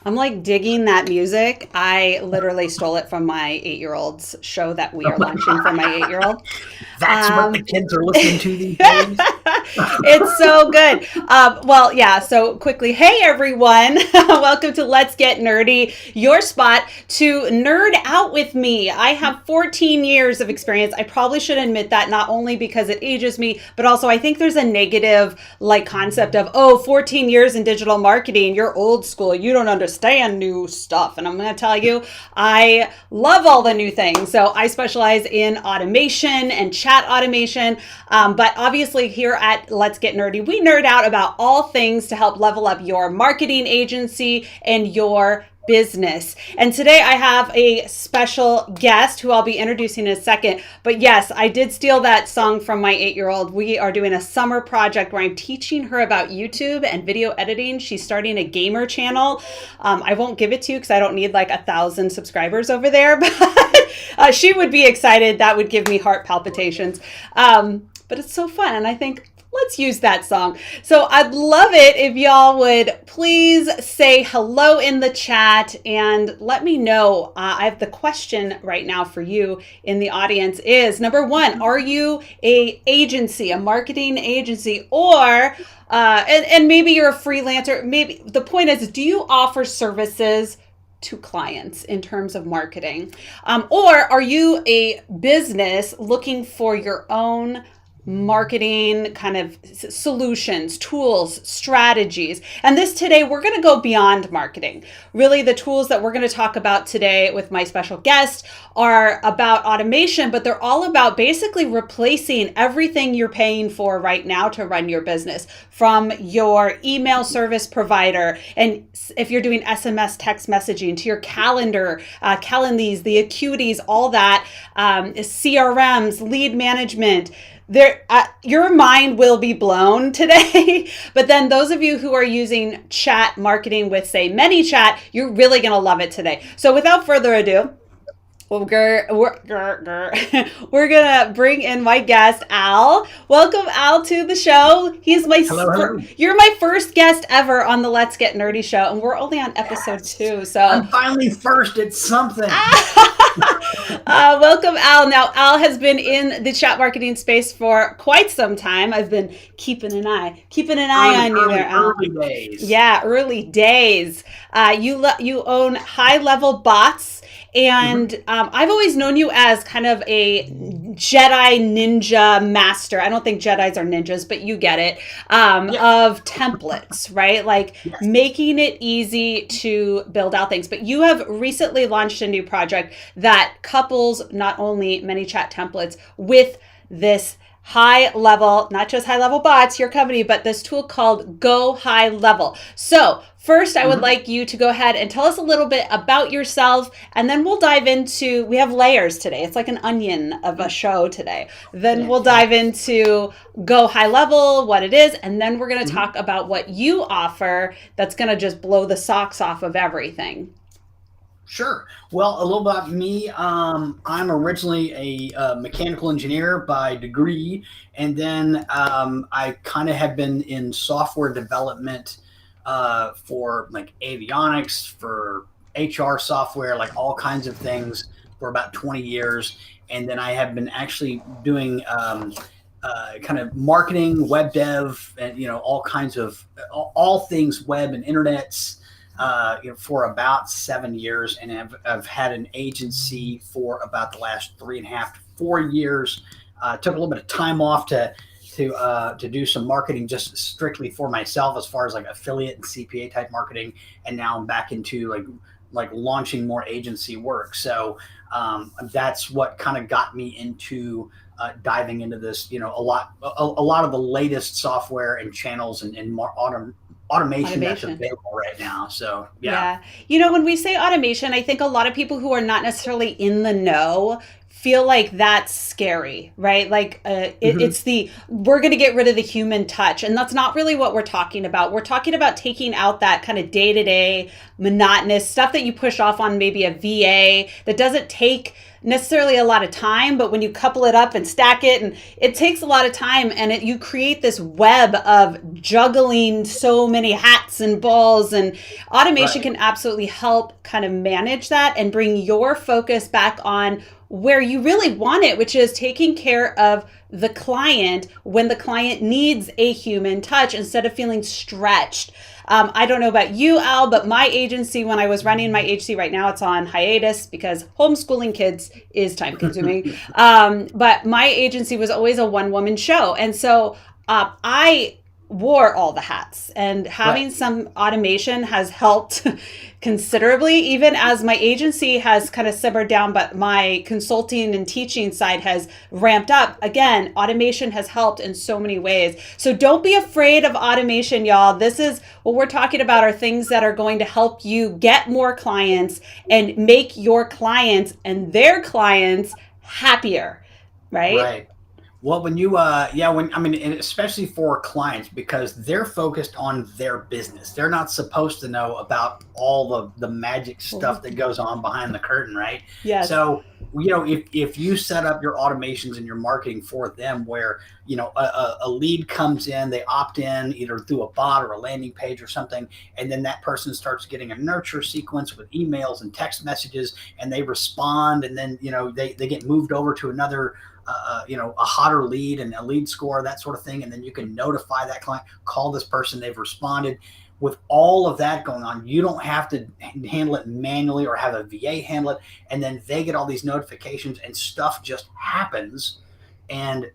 I'm like digging that music. I literally stole it from my 8-year-old's show that we are launching for my 8-year-old. That's what the Um, kids are listening to these days. it's so good. Well, yeah, so quickly, hey everyone. Welcome to Let's Get Nerdy, your spot to nerd out with me. I have 14 years of experience. I probably should admit that, not only because it ages me, but also I think there's a negative like concept of, oh, 14 years in digital marketing, you're old school, you don't understand new stuff. And I'm going to tell you, I love all the new things. So I specialize in automation and chat automation. But obviously here at Let's Get Nerdy, we nerd out about all things to help level up your marketing agency and your business. And today I have a special guest who I'll be introducing in a second. But yes, I did steal that song from my 8-year-old. We are doing a summer project where I'm teaching her about YouTube and video editing. She's starting a gamer channel. I won't give it to you because I don't need like 1,000 subscribers over there, but she would be excited. That would give me heart palpitations. But it's so fun. And I think let's use that song. So I'd love it if y'all would please say hello in the chat and let me know. I have the question right now for you in the audience is, number one, are you a marketing agency, or and maybe you're a freelancer. Maybe the point is, do you offer services to clients in terms of marketing? Or are you a business looking for your own marketing kind of solutions, tools, strategies? And this today, we're going to go beyond marketing. Really, the tools that we're going to talk about today with my special guest are about automation, but they're all about basically replacing everything you're paying for right now to run your business, from your email service provider, and if you're doing SMS text messaging, to your calendar, Calendlies, the Acuities, all that, CRMs, lead management. Your mind will be blown today. But then those of you who are using chat marketing with, say, ManyChat, you're really going to love it today. So without further ado, we're gonna bring in my guest, Al. Welcome, Al, to the show. Hello. You're my first guest ever on the Let's Get Nerdy show, and we're only on episode 2. So I'm finally first at something. welcome, Al. Now, Al has been in the chat marketing space for quite some time. I've been keeping an eye on you there, Al. Early days. Yeah, early days. You own High Level Bots. And I've always known you as kind of a Jedi ninja master. I don't think Jedis are ninjas, but you get it. Of templates, right? Like making it easy to build out things. But you have recently launched a new project that couples not only ManyChat templates with this high level, not just High Level Bots, your company, but this tool called Go High Level. So first, I would like you to go ahead and tell us a little bit about yourself, and then we'll dive into, we have layers today. It's like an onion of a show today. Then we'll dive into Go High Level, what it is, and then we're going to talk about what you offer that's going to just blow the socks off of everything. Sure. Well, a little about me. I'm originally a mechanical engineer by degree, and then I kind of have been in software development for like avionics, for HR software, like all kinds of things for about 20 years. And then I have been actually doing kind of marketing, web dev, and all kinds of all things web and internets. For about 7 years, and I've had an agency for about the last 3.5 to 4 years. Took a little bit of time off to do some marketing just strictly for myself, as far as like affiliate and CPA type marketing, and now I'm back into like launching more agency work. So that's what kind of got me into diving into this. A lot of the latest software and channels and automation that's available right now. So yeah. When we say automation, I think a lot of people who are not necessarily in the know feel like that's scary, right? Like it's we're going to get rid of the human touch. And that's not really what we're talking about. We're talking about taking out that kind of day-to-day monotonous stuff that you push off on maybe a VA that doesn't take necessarily a lot of time, but when you couple it up and stack it, and it takes a lot of time, and you create this web of juggling so many hats and balls, and automation Right. can absolutely help kind of manage that and bring your focus back on where you really want it, which is taking care of the client when the client needs a human touch instead of feeling stretched. I don't know about you, Al, but my agency, when I was running my agency, right now it's on hiatus because homeschooling kids is time consuming. But my agency was always a one-woman show. And so I wore all the hats, and having Right. some automation has helped considerably, even as my agency has kind of simmered down, but my consulting and teaching side has ramped up. Again, automation has helped in so many ways. So don't be afraid of automation, y'all. This is what we're talking about, are things that are going to help you get more clients and make your clients and their clients happier, right? Right. Well, when when I mean, and especially for clients, because they're focused on their business. They're not supposed to know about all of the magic stuff that goes on behind the curtain, right? Yes. So, if you set up your automations and your marketing for them, where a lead comes in, they opt in either through a bot or a landing page or something, and then that person starts getting a nurture sequence with emails and text messages, and they respond, and then they get moved over to another a hotter lead and a lead score, that sort of thing. And then you can notify that client, call this person, they've responded. With all of that going on, you don't have to handle it manually or have a VA handle it. And then they get all these notifications and stuff just happens. And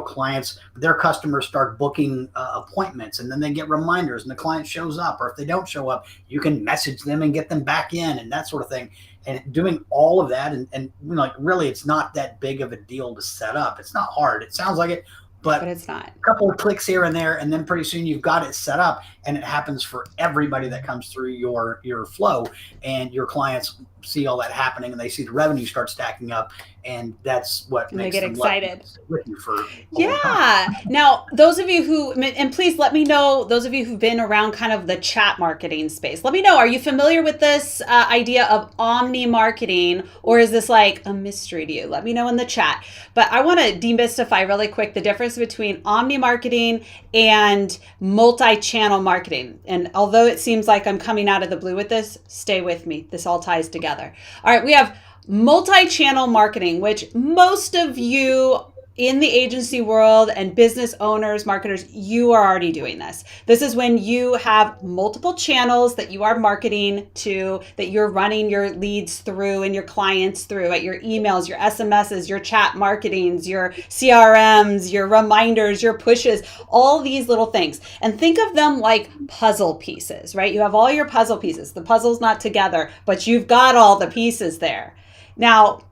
clients, their customers start booking appointments, and then they get reminders, and the client shows up, or if they don't show up, you can message them and get them back in, and that sort of thing. And doing all of that, and like, really, it's not that big of a deal to set up. It's not hard. It sounds like it, But but it's not. a couple of clicks here and there, and then pretty soon you've got it set up, and it happens for everybody that comes through your flow, and your clients see all that happening, and they see the revenue start stacking up, and that's what And they makes get them love excited. with you for a long time. Yeah. Now, those of you who, and please let me know, those of you who've been around kind of the chat marketing space, let me know, are you familiar with this idea of Omni marketing, or is this like a mystery to you? Let me know in the chat. But I want to demystify really quick the difference between Omni marketing and multi-channel marketing. And although it seems like I'm coming out of the blue with this, stay with me. This all ties together. All right, we have multi-channel marketing, which most of you in the agency world and business owners, marketers, you are already doing this. This is when you have multiple channels that you are marketing to, that you're running your leads through and your clients through, at your emails, your SMSs, your chat marketings, your CRMs, your reminders, your pushes, all these little things. And think of them like puzzle pieces, right? You have all your puzzle pieces. The puzzle's not together, but you've got all the pieces there. Now,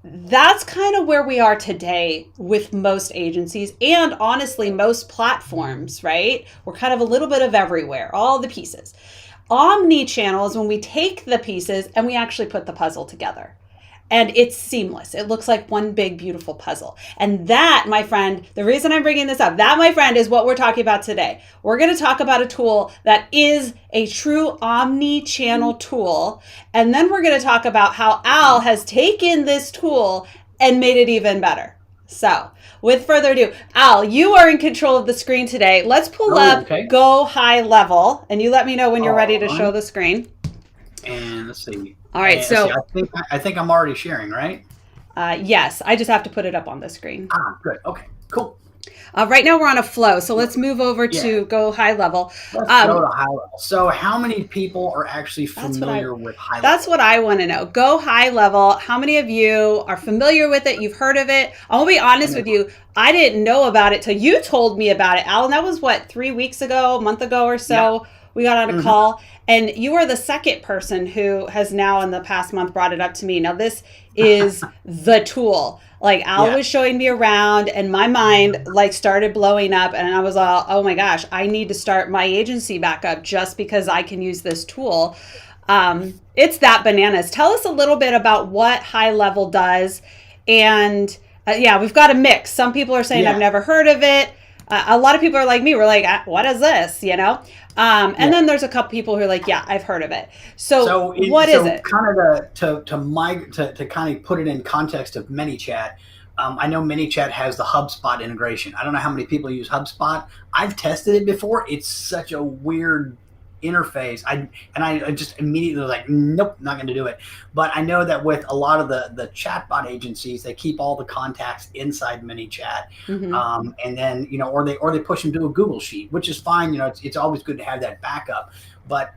that's kind of where we are today with most agencies, and honestly, most platforms, right? We're kind of a little bit of everywhere, all the pieces. Omni-channel is when we take the pieces and we actually put the puzzle together. And it's seamless. It looks like one big, beautiful puzzle. And that, my friend, the reason I'm bringing this up, that, my friend, is what we're talking about today. We're going to talk about a tool that is a true omni-channel tool. And then we're going to talk about how Al has taken this tool and made it even better. So, with further ado, Al, you are in control of the screen today. Let's pull up Okay. Go High Level, and you let me know when you're ready to All show right. the screen. And let's see. All right, And so I think I'm already sharing, right? yes, I just have to put it up on the screen. Good. Okay. Cool. Right now we're on a flow, so let's move over to Go High Level. Let's go to high level. So, how many people are actually familiar with high level? That's what I want to know. Go High Level. How many of you are familiar with it? You've heard of it? I'll be honest with you. I didn't know about it till you told me about it, Alan. That was what, 3 weeks ago, a month ago or so. Yeah. We got on a call, and you are the second person who has now in the past month brought it up to me. Now, this is the tool. Like, Al was showing me around, and my mind like started blowing up, and I was all, oh my gosh, I need to start my agency back up just because I can use this tool. It's that bananas. Tell us a little bit about what High Level does. And we've got a mix. Some people are saying, I've never heard of it. A lot of people are like me. We're like, what is this? And Yeah. then there's a couple people who are like, yeah, I've heard of it. So So, what is it? kind of to kind of put it in context of ManyChat. I know ManyChat has the HubSpot integration. I don't know how many people use HubSpot. I've tested it before. It's such a weird interface. I just immediately was like, nope, not going to do it. But I know that with a lot of the chatbot agencies, they keep all the contacts inside ManyChat, Mm-hmm. and then or they push them to a Google sheet, which is fine. It's always good to have that backup. But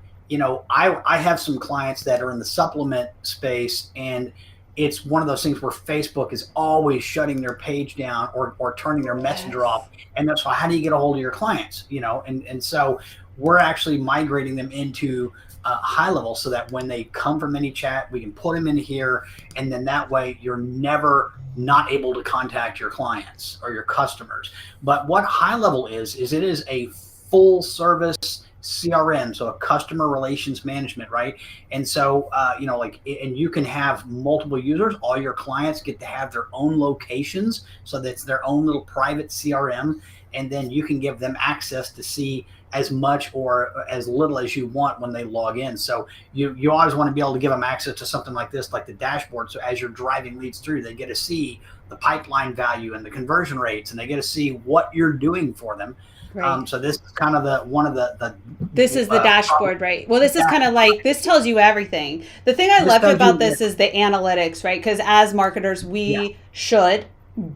I have some clients that are in the supplement space, and it's one of those things where Facebook is always shutting their page down or turning their messenger Yes. off. And that's why, how do you get a hold of your clients? And so we're actually migrating them into High Level so that when they come from ManyChat, we can put them in here. And then that way you're never not able to contact your clients or your customers. But what High Level is it is a full service CRM, so a customer relations management, right? And so, and you can have multiple users. All your clients get to have their own locations, so that's their own little private CRM, and then you can give them access to see as much or as little as you want when they log in. So you always want to be able to give them access to something like this, like the dashboard. So as you're driving leads through, they get to see the pipeline value and the conversion rates, and they get to see what you're doing for them. Right. So this is kind of one of the This is the dashboard, right? Well, this is kind of like, this tells you everything. The thing I this love tells about you, this is the analytics, right? Because as marketers, yeah, we should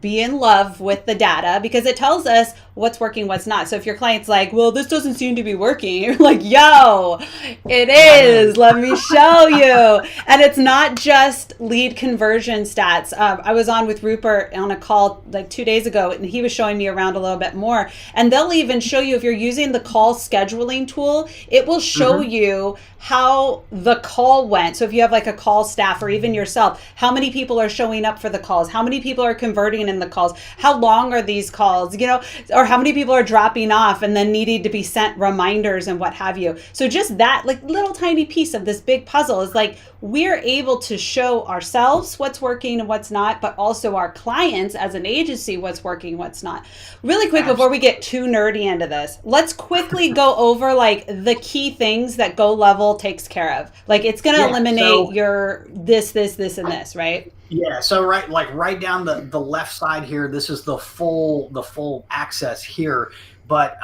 be in love with the data because it tells us what's working, what's not. So if your client's like, well, this doesn't seem to be working, you're like, yo, it is. Let me show you. And it's not just lead conversion stats. I was on with Rupert on a call like 2 days ago, and he was showing me around a little bit more. And they'll even show you, if you're using the call scheduling tool, it will show you how the call went. So if you have like a call staff or even yourself, how many people are showing up for the calls, how many people are converting in the calls, how long are these calls, or how many people are dropping off and then needing to be sent reminders and what have you. So just that like little tiny piece of this big puzzle is like, we're able to show ourselves what's working and what's not, but also our clients as an agency what's working, what's not. Really quick, before we get too nerdy into this, let's quickly go over like the key things that Go Level takes care of. Like it's going to eliminate your this, and this, right? Yeah, so right down the left side here, this is the full access here. But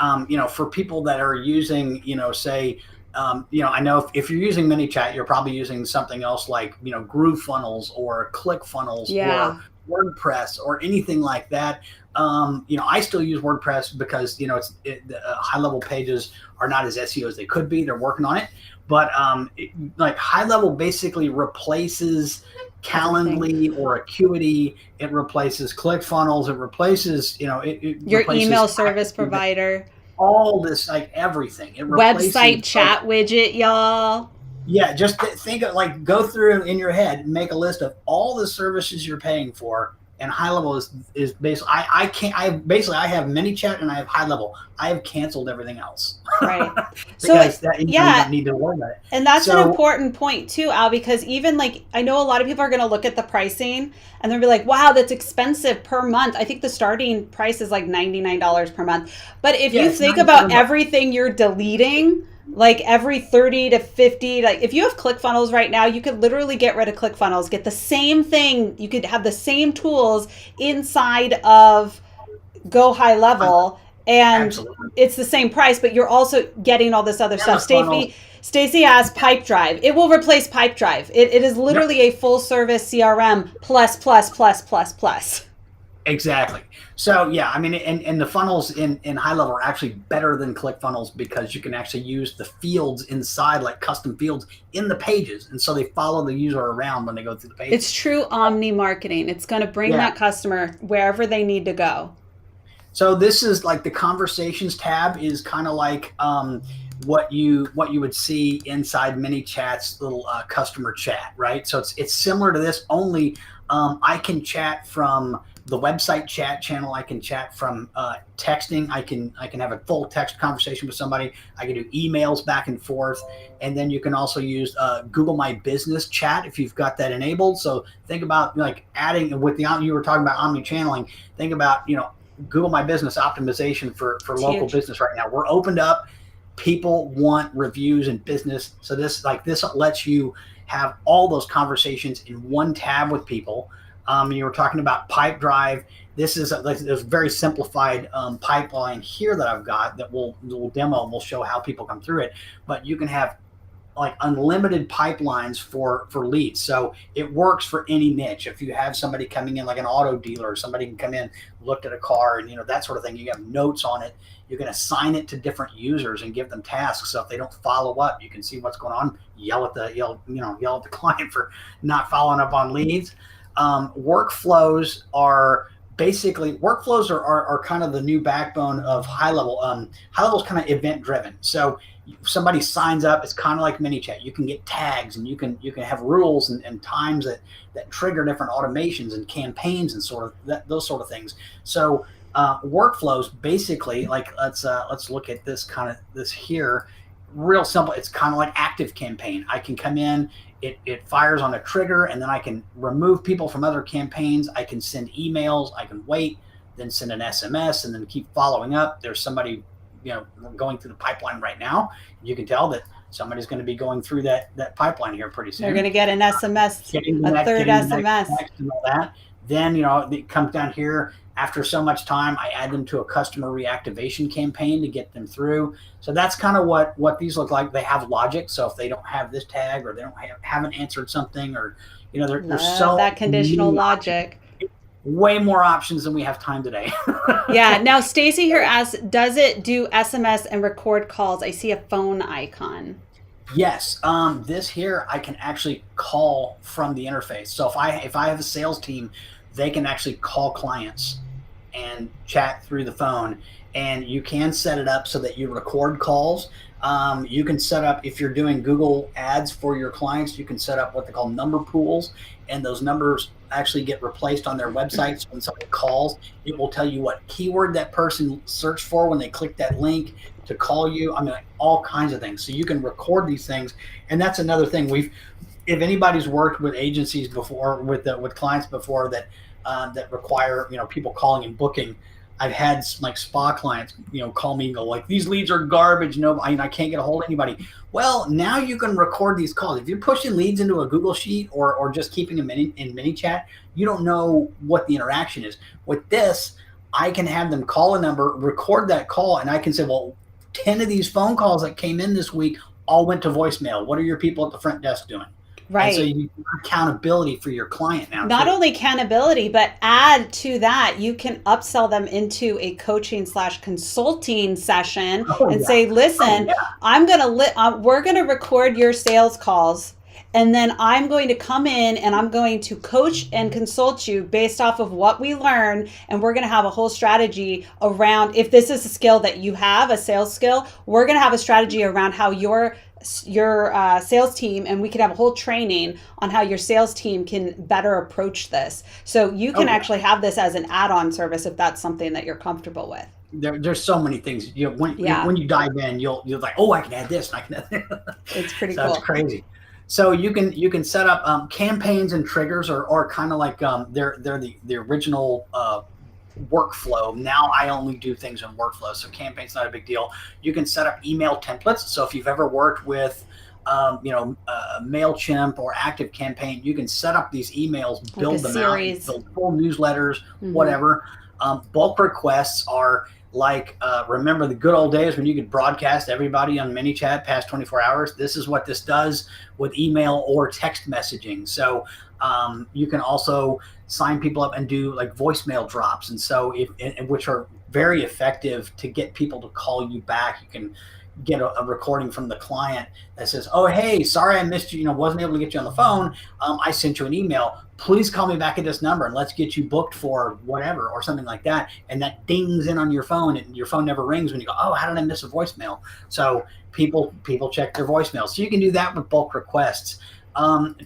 for people that are using, say, I know if you're using ManyChat, you're probably using something else like Groove Funnels or Click Funnels Yeah. or WordPress or anything like that. I still use WordPress because the High Level pages are not as SEO as they could be. They're working on it, but like High Level basically replaces Calendly or Acuity. It replaces ClickFunnels. It replaces it Your replaces email service provider, all this, like everything. It website replaces chat widget, y'all. yeah. Just think of, like, go through in your head, make a list of all the services you're paying for. And High Level is basically I can't I have ManyChat and I have High Level. I have canceled everything else. Right. So because that you don't need to worry about it. and that's an So important point too, Al, because even like I know a lot of people are going to look at the pricing and they'll be like, wow, that's expensive per month. I think the starting price is like $99 per month. But if you think about everything you're deleting, like every 30 to 50, like if you have ClickFunnels right now, you could literally get rid of ClickFunnels, get the same thing. You could have the same tools inside of Go High Level, and absolutely. it's the same price, but you're also getting all this other stuff. Stacy has Pipedrive. It will replace Pipedrive. It is literally a full service CRM plus plus plus plus plus. Exactly. So yeah, I mean, and the funnels in High Level are actually better than ClickFunnels because you can actually use the fields inside, like custom fields in the pages, and so they follow the user around when they go through the pages. It's true Omni marketing. It's going to bring that customer wherever they need to go. So this is like the conversations tab is kind of like what you would see inside ManyChat's little customer chat, right? So it's similar to this, only I can chat from the website chat channel. I can chat from texting. I can have a full text conversation with somebody. I can do emails back and forth, and then you can also use Google My Business chat if you've got that enabled. So think about like adding with the you were talking about omni channeling. Think about Google My Business optimization for It's local huge. business right now. We're opened up. People want reviews and business. So this lets you have all those conversations in one tab with people. You were talking about Pipe Drive. This is a very simplified pipeline here that I've got that we'll demo and we'll show how people come through it. But you can have like unlimited pipelines for leads. So it works for any niche. If you have somebody coming in like an auto dealer, somebody can come in, look at a car and that sort of thing. You have notes on it. You can assign it to different users and give them tasks. So if they don't follow up, you can see what's going on. Yell at the client for not following up on leads. Workflows are kind of the new backbone of High Level. High Level is kind of event driven. So somebody signs up, it's kind of like ManyChat. You can get tags and you can have rules and times that trigger different automations and campaigns and those sort of things. So workflows basically, like let's look at this here. Real simple. It's kind of like Active Campaign. I can come in, it fires on a trigger, and then I can remove people from other campaigns. I can send emails. I can wait, then send an SMS, and then keep following up. There's somebody going through the pipeline right now. You can tell that somebody's going to be going through that pipeline here pretty soon. They're going to get an SMS, third SMS. And all that. Then, it comes down here. After so much time, I add them to a customer reactivation campaign to get them through. So that's kind of what these look like. They have logic. So if they don't have this tag or they haven't answered something, or there's so that conditional logic. Way more options than we have time today. Yeah. Now, Stacy here asks, does it do SMS and record calls? I see a phone icon. Yes. This here, I can actually call from the interface. So if I have a sales team, they can actually call clients and chat through the phone. And you can set it up so that you record calls. You can set up, if you're doing Google ads for your clients, you can set up what they call number pools, and those numbers actually get replaced on their websites. When somebody calls, it will tell you what keyword that person searched for when they clicked that link to call you. I mean, like all kinds of things. So you can record these things. And that's another thing. If anybody's worked with agencies before, with clients before that require, people calling and booking, I've had like spa clients, call me and go like, these leads are garbage. No, I can't get a hold of anybody. Well, now you can record these calls. If you're pushing leads into a Google Sheet or just keeping them in ManyChat, you don't know what the interaction is. With this, I can have them call a number, record that call, and I can say, well, 10 of these phone calls that came in this week all went to voicemail. What are your people at the front desk doing? Right. And so you have accountability for your client now. Not only accountability, but add to that, you can upsell them into a coaching/consulting session and say, listen, we're going to record your sales calls. And then I'm going to come in and I'm going to coach and consult you based off of what we learn. And we're going to have a whole strategy around, if this is a skill that you have, a sales skill, we're going to have a strategy around how your sales team, and we can have a whole training on how your sales team can better approach this. So you can actually have this as an add-on service if that's something that you're comfortable with. There's so many things. When you dive in, you'll like, oh, I can add this, and I can add that. It's pretty cool. It's crazy. So you can set up campaigns and triggers, or kind of like they're the original workflow. Now I only do things in workflow, so campaign's not a big deal. You can set up email templates. So if you've ever worked with MailChimp or Active Campaign, you can set up these emails, build them out, build full newsletters, whatever. Bulk requests are like, remember the good old days when you could broadcast everybody on ManyChat past 24 hours? This is what this does with email or text messaging. So you can also sign people up and do like voicemail drops. And so which are very effective to get people to call you back. You can get a recording from the client that says, oh, hey, sorry I missed you, wasn't able to get you on the phone. I sent you an email. Please call me back at this number and let's get you booked for whatever, or something like that. And that dings in on your phone, and your phone never rings when you go, oh, how did I miss a voicemail? So people check their voicemails. So you can do that with bulk requests.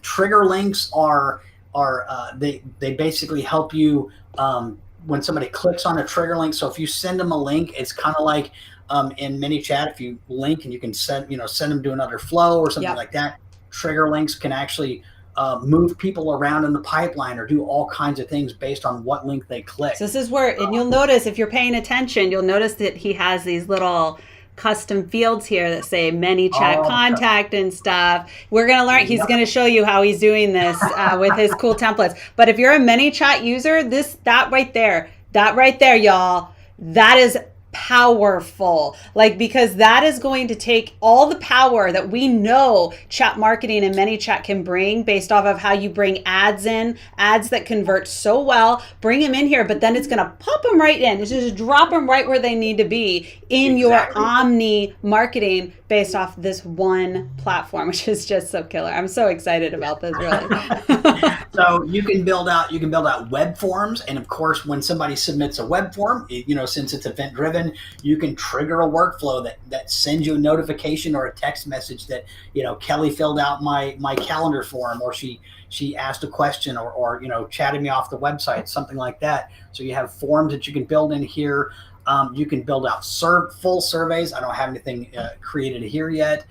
Trigger links are they basically help you when somebody clicks on a trigger link. So if you send them a link, it's kind of like in ManyChat, if you link and you can send them to another flow or something like that. Trigger links can actually move people around in the pipeline or do all kinds of things based on what link they click. So this is where, and you'll notice if you're paying attention, you'll notice that he has these little custom fields here that say ManyChat contact and stuff. We're going to learn, he's going to show you how he's doing this with his cool templates. But if you're a ManyChat user, that right there, y'all, that is powerful, like, because that is going to take all the power that we know chat marketing and ManyChat can bring based off of how you bring ads that convert so well, bring them in here, but then it's going to pop them right in. It's just drop them right where they need to be in your Omni marketing based off this one platform, which is just so killer. I'm so excited about this, really. So you can build out web forms, and of course, when somebody submits a web form, since it's event driven, you can trigger a workflow that sends you a notification or a text message that Kelly filled out my calendar form, or she asked a question, or chatted me off the website, something like that. So you have forms that you can build in here. You can build out full surveys. I don't have anything created here yet.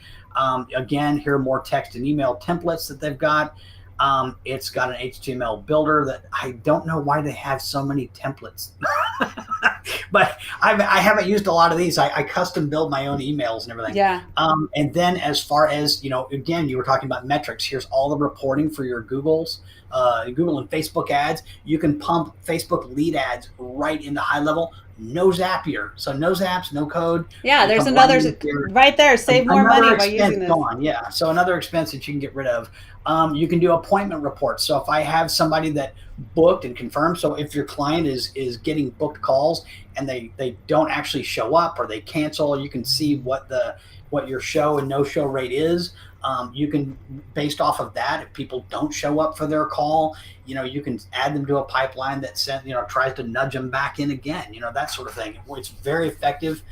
Again, here are more text and email templates that they've got. It's got an HTML builder that I don't know why they have so many templates, but I haven't used a lot of these. I custom build my own emails and everything. Yeah. And then as far as, again, you were talking about metrics. Here's all the reporting for your Google and Facebook ads. You can pump Facebook lead ads right into High Level. No Zapier. So no zaps, no code. Yeah, there's another right there. Save more money by using this. Gone. Yeah. So another expense that you can get rid of. You can do appointment reports. So if I have somebody that booked and confirmed, so if your client is getting booked calls and they don't actually show up or they cancel, you can see what your show and no show rate is. You can, based off of that, if people don't show up for their call, you can add them to a pipeline that tries to nudge them back in again, that sort of thing. It's very effective.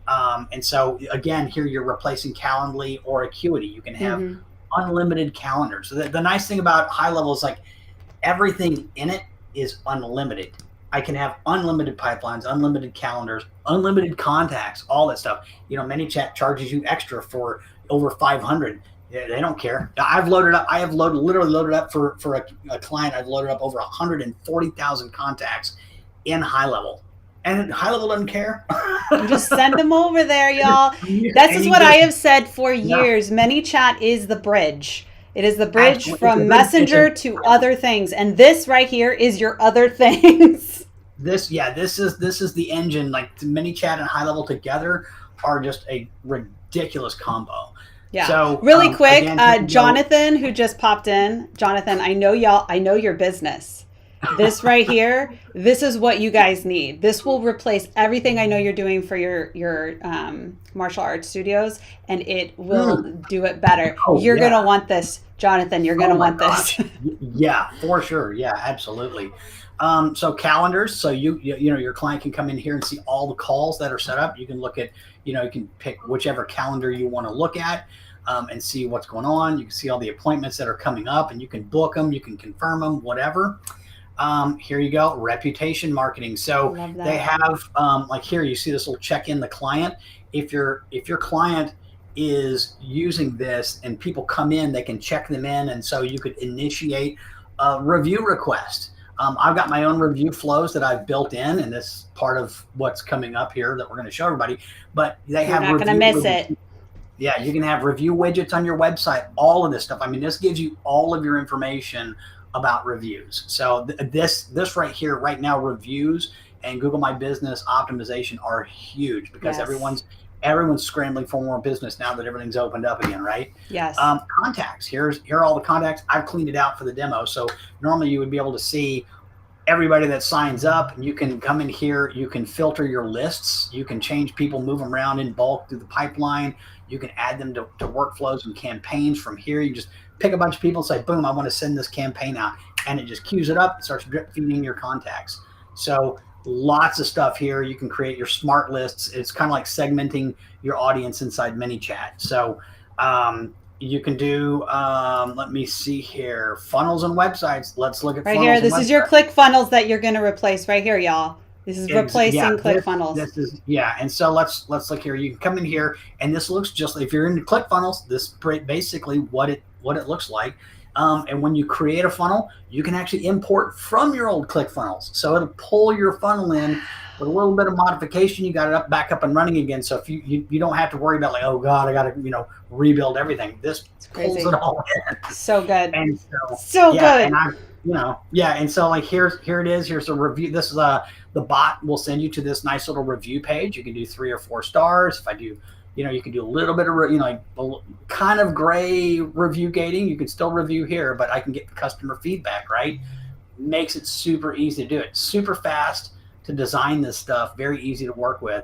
And so again, here you're replacing Calendly or Acuity. You can have unlimited calendars. So the nice thing about High Level is, like, everything in it is unlimited. I can have unlimited pipelines, unlimited calendars, unlimited contacts, all that stuff. ManyChat charges you extra for over 500. They don't care. I have literally loaded up for a client. I've loaded up over 140,000 contacts in High Level. And High Level doesn't care. Just send them over there, y'all. This is what I have said for years. ManyChat is the bridge. It is the bridge from Messenger to other things. And this right here is your other things. This is the engine. Like, ManyChat and High Level together are just a ridiculous combo. Yeah. So really quick, again, Jonathan, who just popped in. Jonathan, I know your business. This right here, this is what you guys need. This will replace everything I know you're doing for your martial arts studios, and it will do it better. You're gonna want this, Jonathan. You're gonna want this. Yeah, for sure. Yeah, absolutely. So calendars. So your client can come in here and see all the calls that are set up. You can look at, you can pick whichever calendar you want to look at. And see what's going on. You can see all the appointments that are coming up, and you can book them, you can confirm them, whatever. Here you go, reputation marketing. So they have, like here, you see this little check in the client. If your client is using this and people come in, they can check them in. And so you could initiate a review request. I've got my own review flows that I've built in, and this is part of what's coming up here that we're going to show everybody, but they have, you're not going to miss it. Yeah, you can have review widgets on your website, all of this stuff. I mean, this gives you all of your information about reviews. So this right here, right now, reviews and Google My Business optimization are huge because everyone's scrambling for more business now that everything's opened up again, right? Yes. Contacts. Here are all the contacts. I've cleaned it out for the demo. So normally you would be able to see everybody that signs up, and you can come in here, you can filter your lists, you can change people, move them around in bulk through the pipeline. You can add them to workflows and campaigns from here. You just pick a bunch of people and say, boom, I want to send this campaign out. And it just queues it up and starts drip feeding your contacts. So lots of stuff here. You can create your smart lists. It's kind of like segmenting your audience inside ManyChat. So you can do, let me see here, funnels and websites. Let's look at right funnels here. This is your click funnels that you're going to replace right here, y'all. This is replacing ClickFunnels. This is, and so let's look here. You can come in here, and this looks just, if you're into ClickFunnels, this is basically what it looks like. And when you create a funnel, you can actually import from your old ClickFunnels. So it'll pull your funnel in with a little bit of modification. You got it back up and running again. So if you don't have to worry about like, oh God, I got to, rebuild everything. This pulls it all in. So good. And so yeah, good. And and so like here it is. Here's a review. This is the bot will send you to this nice little review page. You can do 3 or 4 stars. If I do, you can do a little bit of, like kind of gray review gating. You can still review here, but I can get the customer feedback, right? Makes it super easy to do it. Super fast to design this stuff. Very easy to work with.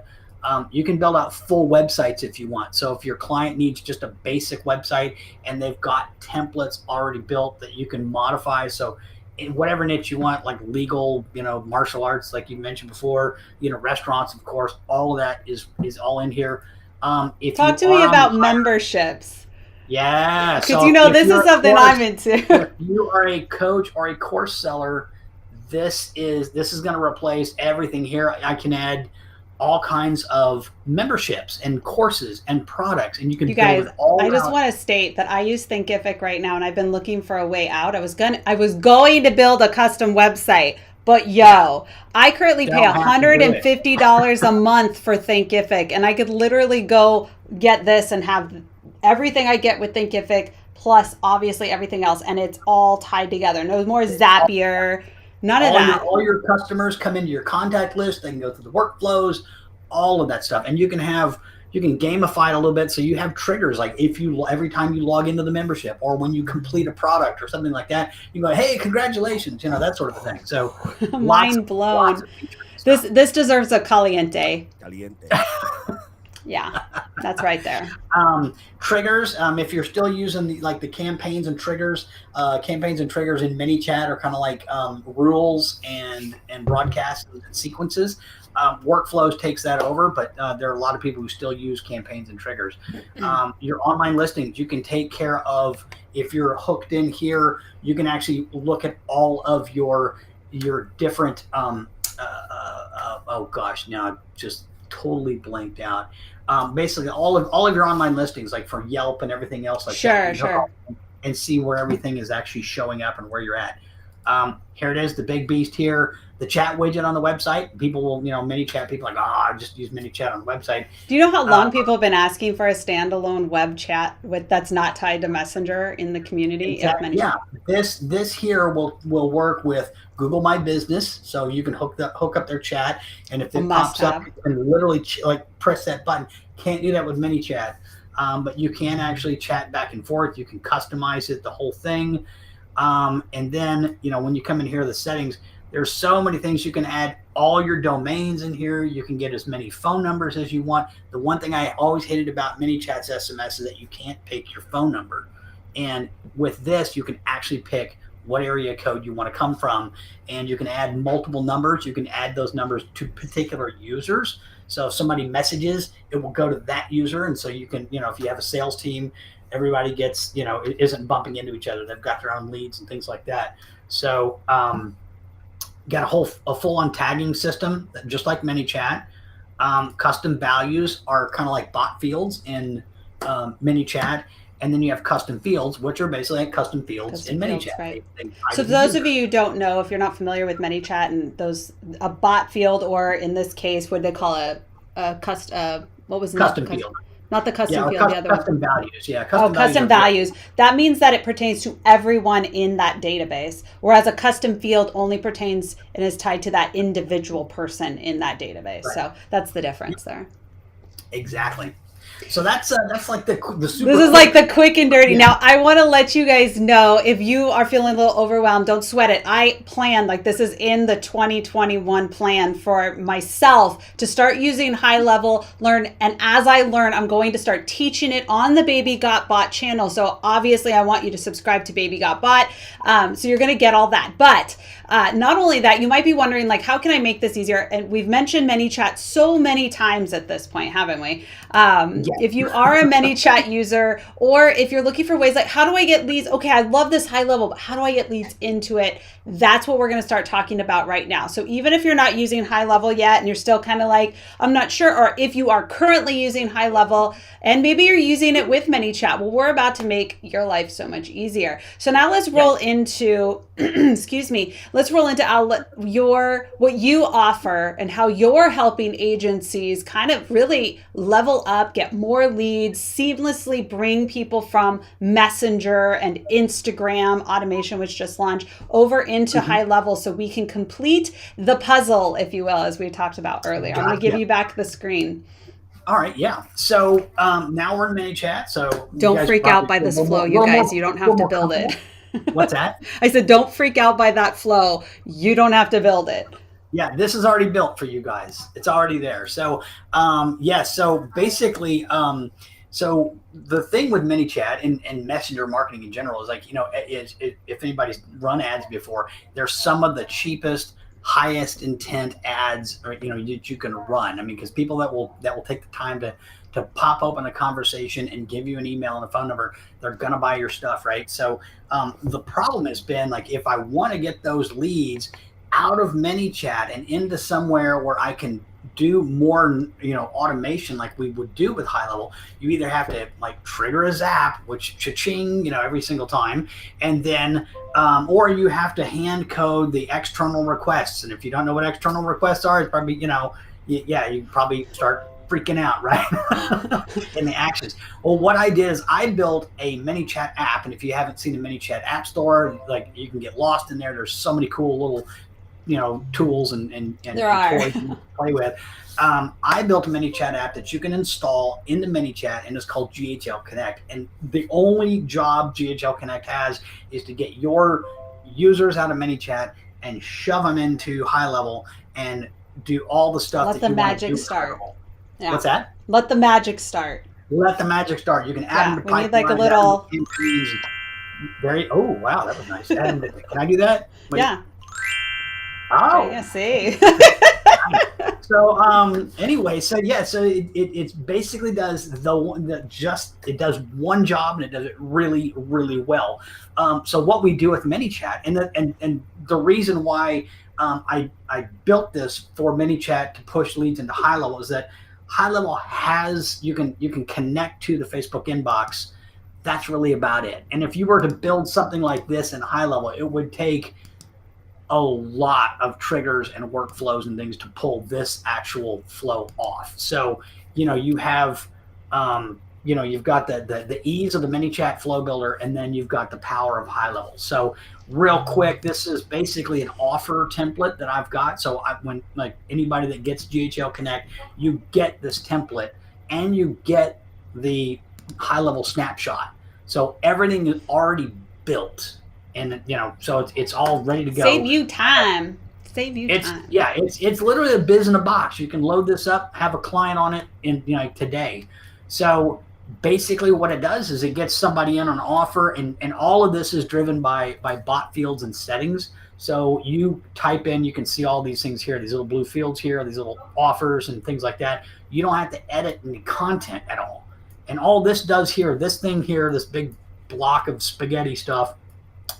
You can build out full websites if you want. So if your client needs just a basic website and they've got templates already built that you can modify. So in whatever niche you want, like legal, martial arts, like you mentioned before, restaurants, of course, all of that is all in here. Talk to me about memberships. Yeah. Because this is something I'm into. If you are a coach or a course seller, this is going to replace everything here. I can add all kinds of memberships and courses and products, and you can build it all I just want to state that I use Thinkific right now, and I've been looking for a way out. I was going to build a custom website, but I currently pay $150 a month for Thinkific, and I could literally go get this and have everything I get with Thinkific plus obviously everything else, and it's all tied together. No more Zapier. None of that. All your customers come into your contact list. They can go through the workflows, all of that stuff. And you can gamify it a little bit. So you have triggers, like every time you log into the membership or when you complete a product or something like that, you go, hey, congratulations, that sort of thing. So mind blown. This deserves a caliente. Yeah, that's right there. Triggers. If you're still using the campaigns and triggers in ManyChat are kind of like rules and broadcasts and sequences. Workflows takes that over, but there are a lot of people who still use campaigns and triggers. Your online listings, you can take care of. If you're hooked in here, you can actually look at all of your different. Oh gosh, now I've just totally blanked out. Basically all of your online listings, like from Yelp and everything else like that. Sure. And see where everything is actually showing up and where you're at. Here it is, the big beast here, the chat widget on the website. People will, ManyChat, people are like, I just use ManyChat on the website. Do you know how long people have been asking for a standalone web chat that's not tied to Messenger in the community? Yeah, this here will work with Google My Business, so you can hook up their chat, and if it pops up, you can literally press that button. Can't do that with ManyChat, but you can actually chat back and forth. You can customize it, the whole thing, and then when you come in here, the settings. There's so many things you can add. All your domains in here. You can get as many phone numbers as you want. The one thing I always hated about ManyChat's SMS is that you can't pick your phone number, and with this, you can actually pick what area code you want to come from, and you can add multiple numbers. You can add those numbers to particular users. So if somebody messages, it will go to that user. And so you can, if you have a sales team, everybody gets, it isn't bumping into each other. They've got their own leads and things like that. So got a full-on tagging system, just like ManyChat. Custom values are kind of like bot fields in ManyChat. And then you have custom fields, which are basically like custom fields in ManyChat. Right. So for those of you who don't know, if you're not familiar with ManyChat and a bot field, or in this case, what they call custom field. Not the custom field, the other custom values. Yeah. Custom values. That means that it pertains to everyone in that database, whereas a custom field only pertains and is tied to that individual person in that database. Right. So that's the difference there. Exactly. So that's like the super. This is like the quick and dirty. Yeah. Now I want to let you guys know, if you are feeling a little overwhelmed, don't sweat it. I planned, this is in the 2021 plan for myself, to start using High Level, learn, and as I learn, I'm going to start teaching it on the Baby Got Bot channel. So obviously I want you to subscribe to Baby Got Bot. So you're going to get all that. But not only that, you might be wondering, how can I make this easier? And we've mentioned ManyChat so many times at this point, haven't we? Yeah. if you are a ManyChat user, or if you're looking for ways like, how do I get leads? Okay, I love this high level, but how do I get leads into it? That's what we're going to start talking about right now. So even if you're not using high level yet and you're still kind of like, I'm not sure, or if you are currently using high level and maybe you're using it with ManyChat, well, we're about to make your life so much easier. So now let's roll into, excuse me, let's roll into what you offer and how you're helping agencies kind of really level up, get more leads, seamlessly bring people from Messenger and Instagram automation, which just launched, over into high level so we can complete the puzzle, if you will, as we talked about earlier. I'm going to give you back the screen. All right, yeah. So now we're in ManyChat. So don't freak out by this flow, you guys. You don't have to build it. What's that? I said, don't freak out by that flow. You don't have to build it. Yeah, this is already built for you guys. It's already there. So so basically, so the thing with ManyChat and Messenger marketing in general is like, if anybody's run ads before, they're some of the cheapest, highest intent ads that you can run. I mean, because people that will take the time to pop open a conversation and give you an email and a phone number, they're gonna buy your stuff, right? So the problem has been like, if I want to get those leads out of ManyChat and into somewhere where I can do more, automation like we would do with high level, you either have to like trigger a zap, which cha-ching, every single time, and then or you have to hand code the external requests. And if you don't know what external requests are, it's probably, you probably start freaking out, right? In the actions. Well, what I did is I built a ManyChat app, and if you haven't seen the ManyChat app store, like, you can get lost in there. There's so many cool little tools and toys to play with. I built a ManyChat app that you can install into ManyChat, and it's called GHL Connect. And the only job GHL Connect has is to get your users out of ManyChat and shove them into high level and do all the stuff. Let the magic start. Yeah. What's that? Let the magic start. Let the magic start. You can add them to pipelines. We need like a little. Oh wow, that was nice. Can I do that? Wait. Yeah. Oh, yeah, see. So anyway, so it basically does it does one job, and it does it really, really well. So what we do with ManyChat, and the reason why I built this for ManyChat to push leads into high level is that high level has you can connect to the Facebook inbox. That's really about it. And if you were to build something like this in high level, it would take a lot of triggers and workflows and things to pull this actual flow off. So, you have, you've got the ease of the ManyChat flow builder, and then you've got the power of high level. So real quick, this is basically an offer template that I've got. So when like anybody that gets GHL Connect, you get this template and you get the high level snapshot. So everything is already built. And so it's all ready to go. Save you time. Yeah, it's literally a biz in a box. You can load this up, have a client on it in today. So basically what it does is it gets somebody in on an offer, and all of this is driven by bot fields and settings. So you type in, you can see all these things here, these little blue fields here, these little offers and things like that. You don't have to edit any content at all. And all this does here, this thing here, this big block of spaghetti stuff,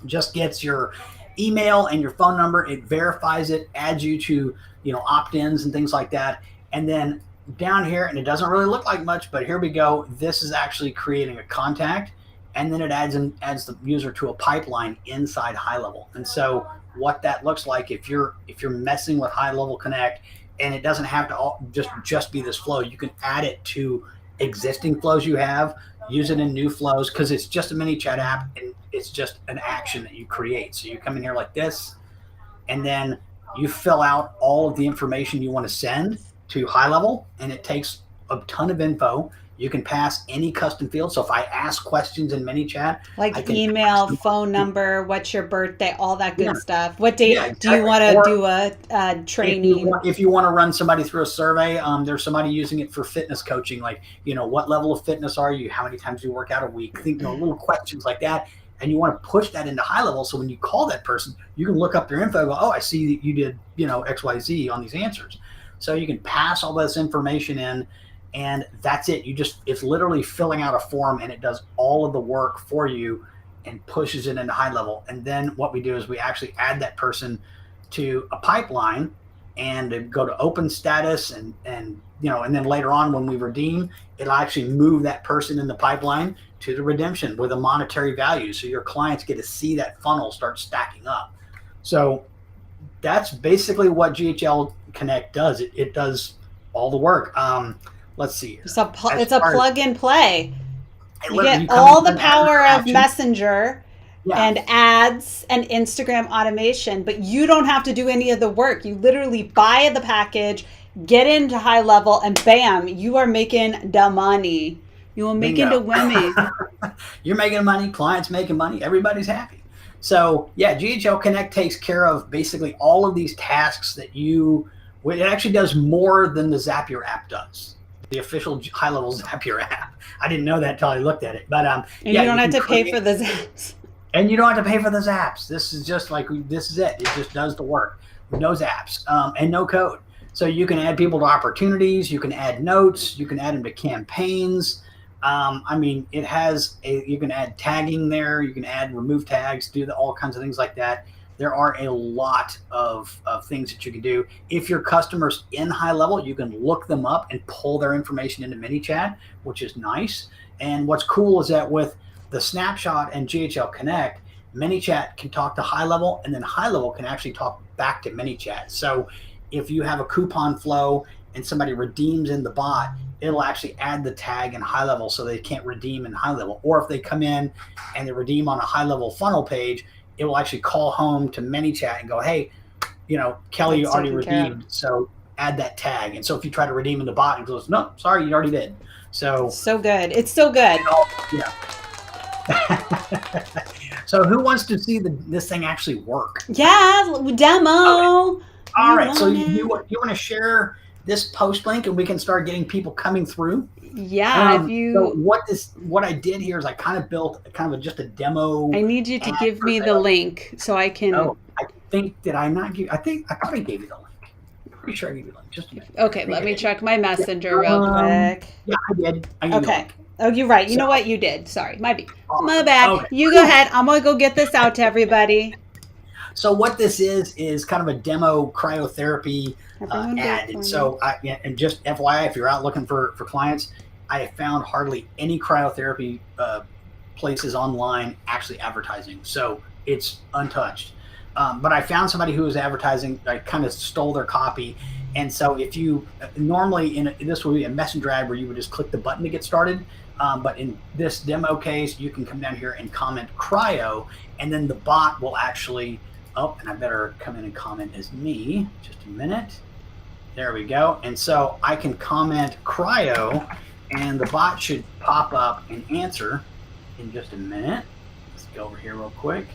just gets your email and your phone number. It verifies it, adds you to opt-ins and things like that. And then down here, and it doesn't really look like much, but here we go. This is actually creating a contact, and then it adds the user to a pipeline inside high level. And so what that looks like, if you're messing with high level Connect, and it doesn't have to just be this flow, you can add it to existing flows you have, use it in new flows, because it's just a ManyChat app, and it's just an action that you create. So you come in here like this, and then you fill out all of the information you want to send to high level, and it takes a ton of info. You can pass any custom field. So if I ask questions in ManyChat, like email, phone number, what's your birthday, all that good stuff. What day do you want to do a training? If you want to run somebody through a survey, there's somebody using it for fitness coaching. Like, what level of fitness are you? How many times do you work out a week? Think, little questions like that. And you want to push that into high level. So when you call that person, you can look up their info and go, oh, I see that you did, XYZ on these answers. So you can pass all this information in, and that's it. It's literally filling out a form, and it does all of the work for you and pushes it into High Level. And then what we do is we actually add that person to a pipeline and go to open status, and then later on when we redeem, it'll actually move that person in the pipeline to the redemption with a monetary value. So your clients get to see that funnel start stacking up. So that's basically what GHL Connect does. It does all the work. Let's see here. It's a plug and play. You get you all the power of action. Messenger and ads and Instagram automation, but you don't have to do any of the work. You literally buy the package, get into High Level, and bam, you are making the money. You are making the money. You're making money, clients making money, everybody's happy. So yeah, GHL Connect takes care of basically all of these tasks that it actually does more than the Zapier app does. The official High Level Zapier app. I didn't know that until I looked at it. But and you don't have to pay for the zaps. And you don't have to pay for the zaps. This is it. It just does the work with no zaps and no code. So you can add people to opportunities. You can add notes. You can add them to campaigns. It has you can add tagging there. You can remove tags, do all kinds of things like that. There are a lot of things that you can do. If your customer's in High Level, you can look them up and pull their information into ManyChat, which is nice. And what's cool is that with the snapshot and GHL Connect, ManyChat can talk to High Level, and then High Level can actually talk back to ManyChat. So if you have a coupon flow and somebody redeems in the bot, it'll actually add the tag in High Level so they can't redeem in High Level. Or if they come in and they redeem on a High Level funnel page, it will actually call home to ManyChat and go, hey, Kelly, you already redeemed, so add that tag. And so if you try to redeem in the bot, it goes, no, sorry, you already did. So good. It's so good. Yeah. So who wants to see this thing actually work? Yeah, demo. Okay. All right. So you want to share this post link and we can start getting people coming through? Yeah. So what I did here is I kind of built just a demo. I need you to give me the link so I can. Oh, I think, did I not give? I probably gave you the link. I'm pretty sure I gave you the link. Just a minute. Okay, let me check my messenger real quick. Yeah, I did. Okay. Oh, you're right. You know what? You did. Sorry. My bad. Okay. You go ahead. I'm going to go get this out to everybody. So what this is kind of a demo cryotherapy ad. And so, and just FYI, if you're out looking for clients, I have found hardly any cryotherapy places online actually advertising. So it's untouched. But I found somebody who was advertising. I kind of stole their copy. And so if you normally this would be a messenger ad where you would just click the button to get started. But in this demo case, you can come down here and comment cryo, and then the bot will actually, and I better come in and comment as me, just a minute. There we go. And so I can comment cryo, and the bot should pop up and answer in just a minute. Let's go over here real quick.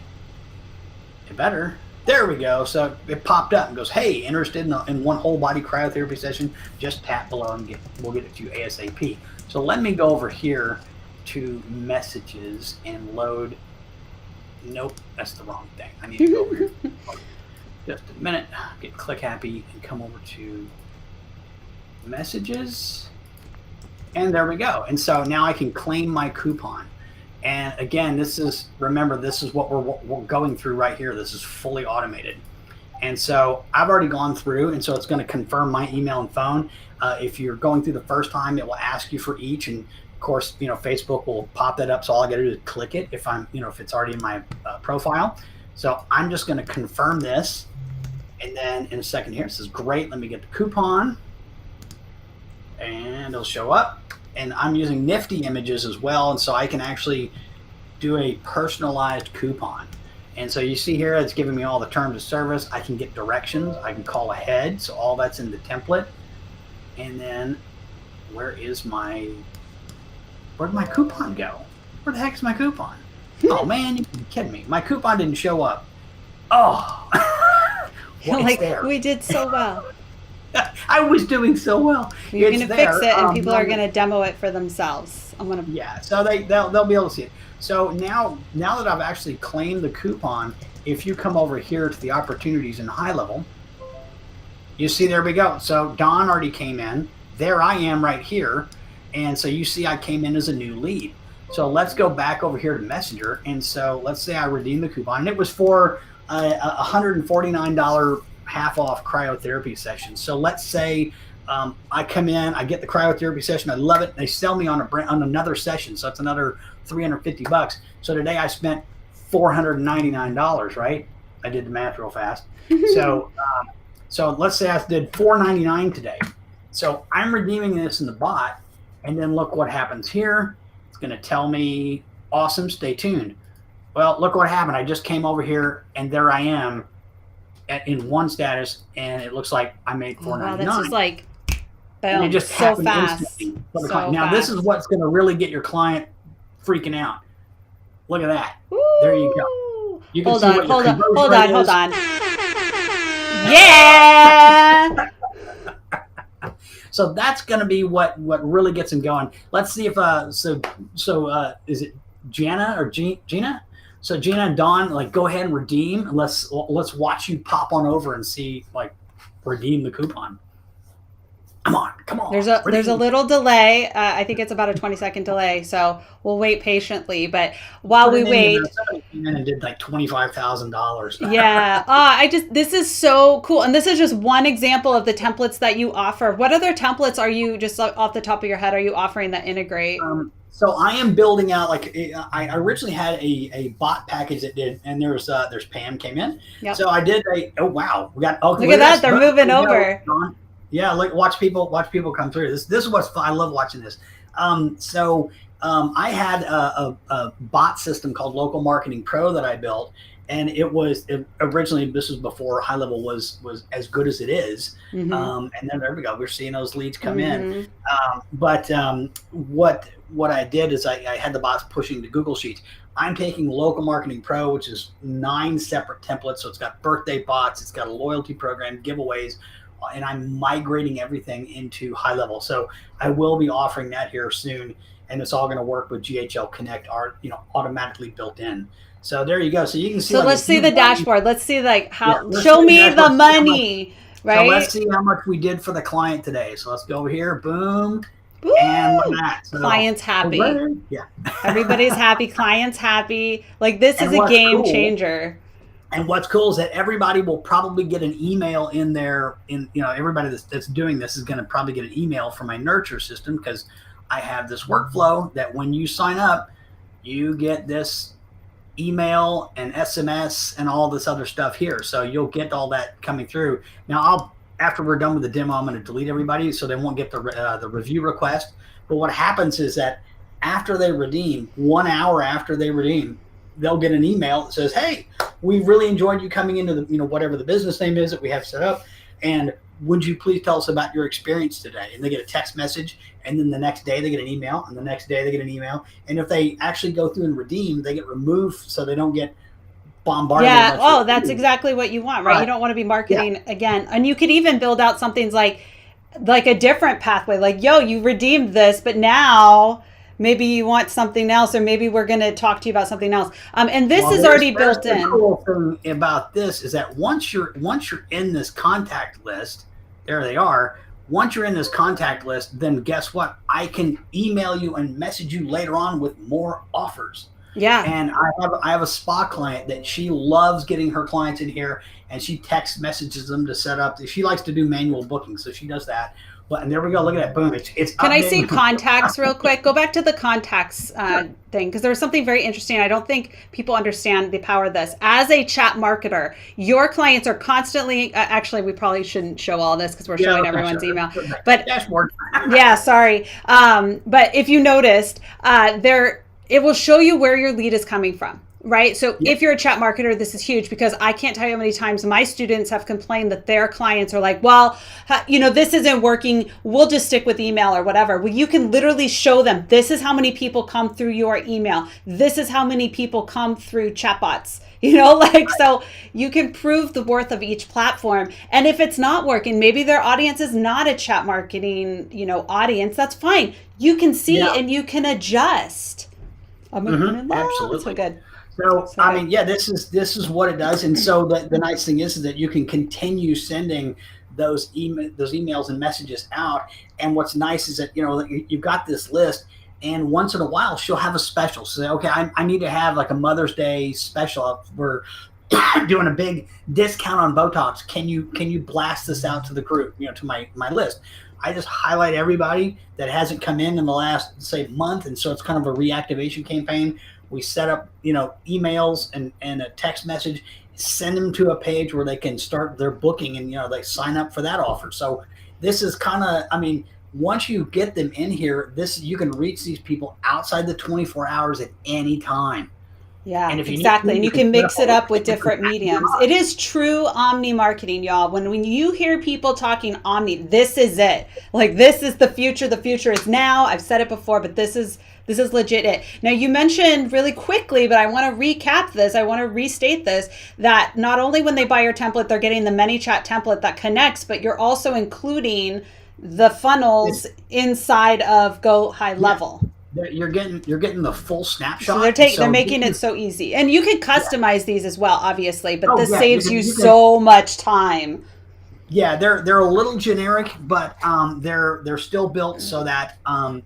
It better. There we go. So it popped up and goes, hey, interested in one whole body cryotherapy session, just tap below and we'll get it to you ASAP. So let me go over here to messages and load. Nope, that's the wrong thing. I need to go over here. Just a minute. Get click happy and come over to messages. And there we go. And so now I can claim my coupon. And again, remember, this is what we're going through right here. This is fully automated. And so I've already gone through, and so it's going to confirm my email and phone. If you're going through the first time, it will ask you for each. And of course, Facebook will pop that up. So all I got to do is click it if if it's already in my profile. So I'm just going to confirm this. And then in a second here, it says, great, let me get the coupon. And it'll show up. And I'm using nifty images as well, and so I can actually do a personalized coupon. And so you see here, it's giving me all the terms of service. I can get directions. I can call ahead, so all that's in the template. And then where'd my coupon go? Where the heck is my coupon? Oh man, you're kidding me. My coupon didn't show up. Oh. Well, like, we did so well. I was doing so well. You're going to fix it, and people are going to demo it for themselves. Yeah, so they'll be able to see it. So now that I've actually claimed the coupon, if you come over here to the opportunities in High Level, you see there we go. So Don already came in. there I am right here. And so you see I came in as a new lead. So let's go back over here to Messenger. And so let's say I redeem the coupon. And it was for a $149 half off cryotherapy session. So let's say I come in, I get the cryotherapy session, I love it. They sell me on another session, so it's another $350. So today I spent $499, right? I did the math real fast. So let's say I did $499 today. So I'm redeeming this in the bot, and then look what happens here. It's going to tell me, awesome, stay tuned. Well, look what happened. I just came over here, and there I am in one status, and it looks like I made $499. Wow, that's just like, boom, and it just so happened fast. instantly. So now, fast. this is what's going to really get your client freaking out. Look at that. Woo! There you go. You can Hold see on, what your hold on, conversion hold rate on, hold is. on. Yeah. So that's going to be what really gets them going. Let's see if is it Jana or Gina? So Gina and Dawn, like, go ahead and redeem. And let's watch you pop on over and see, like, redeem the coupon. Come on. There's a little delay. I think it's about a 20-second delay, so we'll wait patiently. But while we wait, somebody came in and did like $25,000. yeah. This is so cool, and this is just one example of the templates that you offer. What other templates are you, just off the top of your head, are you offering that integrate? So I am building out, like, I originally had a bot package that did, and there's Pam came in. Yep. So I did Look at that, they're moving over. Yeah, watch people come through. This is what's fun. I love watching this. I had a bot system called Local Marketing Pro that I built, and originally, this was before High Level was as good as it is. Mm-hmm. And then there we go. We're seeing those leads come in. But what I did is I had the bots pushing to Google Sheets. I'm taking Local Marketing Pro, which is 9 separate templates. So it's got birthday bots, it's got a loyalty program, giveaways, and I'm migrating everything into High Level. So I will be offering that here soon, and it's all going to work with GHL Connect, automatically built in. So there you go. So you can see. So let's see the dashboard. Let's see how. Show me the money, right? So let's see how much we did for the client today. So let's go over here. Boom. Woo! And look at that. So, client's happy. Yeah. Everybody's happy. Client's happy. Like, this is a game changer. And what's cool is that everybody will probably get an email in there. Everybody that's doing this is going to probably get an email from my nurture system, because I have this workflow that when you sign up, you get this email and SMS and all this other stuff here. So you'll get all that coming through. Now, after we're done with the demo, I'm going to delete everybody so they won't get the review request. But what happens is that after they redeem, 1 hour after they redeem, they'll get an email that says, "Hey, we really enjoyed you coming into the, whatever the business name is that we have set up, and would you please tell us about your experience today?" And they get a text message, and then the next day they get an email, and the next day they get an email. And if they actually go through and redeem, they get removed so they don't get bombarded. Yeah. Oh, that's exactly what you want, right? You don't want to be marketing again. And you could even build out something like a different pathway, like, yo, you redeemed this, but now maybe you want something else, or maybe we're going to talk to you about something else. And this is already built in. The cool thing about this is that once you're in this contact list, there they are. Once you're in this contact list, then guess what? I can email you and message you later on with more offers. Yeah. And I have a spa client that she loves getting her clients in here, and she text messages them to set up. She likes to do manual booking, so she does that. And there we go. Look at that. Boom. It's Can I see contacts real quick? Go back to the contacts thing, because there was something very interesting. I don't think people understand the power of this. As a chat marketer, your clients are constantly, actually, we probably shouldn't show all this because we're showing everyone's email. But dashboard. Yeah, sorry. But if you noticed, it will show you where your lead is coming from. Right. So if you're a chat marketer, this is huge, because I can't tell you how many times my students have complained that their clients are like, well, this isn't working. We'll just stick with email or whatever. Well, you can literally show them, this is how many people come through your email. This is how many people come through chatbots, so you can prove the worth of each platform. And if it's not working, maybe their audience is not a chat marketing, audience. That's fine. You can see and you can adjust. Absolutely. So good. So this is what it does. And so the nice thing is that you can continue sending those emails and messages out. And what's nice is that, you've got this list, and once in a while she'll have a special. So say, okay, I need to have like a Mother's Day special. We're doing a big discount on Botox. Can you blast this out to the group, to my list? I just highlight everybody that hasn't come in the last, say, month. And so it's kind of a reactivation campaign. We set up, emails and a text message, send them to a page where they can start their booking, and, they sign up for that offer. So this is kind of, once you get them in here, you can reach these people outside the 24 hours at any time. Yeah, and exactly. And you can mix it up with different mediums. It is true Omni marketing, y'all. When you hear people talking Omni, this is it. Like, this is the future. The future is now. I've said it before, but this is legit it. Now, you mentioned really quickly, but I want to recap this. I want to restate this, that not only when they buy your template, they're getting the ManyChat template that connects, but you're also including the funnels inside of Go High Level. You're getting the full snapshot. So they're making it so easy, and you can customize these as well, obviously. But this saves you so much time. Yeah, they're a little generic, but they're still built so that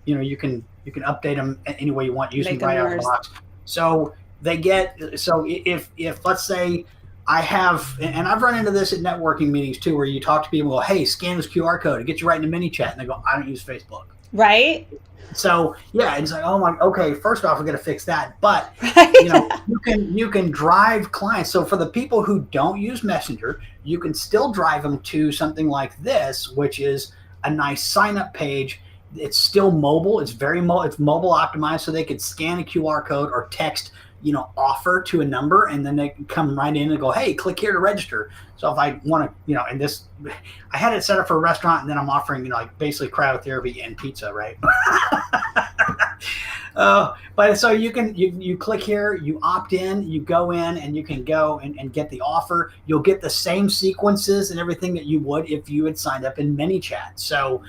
you can update them any way you want using right out of the box. So if let's say I have, and I've run into this at networking meetings too, where you talk to people and go, hey, scan this QR code, it gets you right into ManyChat, and they go, I don't use Facebook. Right. So yeah, it's like, oh my, okay, first off, we're gonna fix that. But you can drive clients. So for the people who don't use Messenger, you can still drive them to something like this, which is a nice sign up page. It's still mobile. It's it's mobile optimized, so they could scan a QR code or text, offer to a number, and then they can come right in and go, hey, click here to register. So if I want to, and this, I had it set up for a restaurant, and then I'm offering, like basically cryotherapy and pizza, right? But so you click here, you opt in, you go in, and you can go and get the offer. You'll get the same sequences and everything that you would if you had signed up in ManyChat. So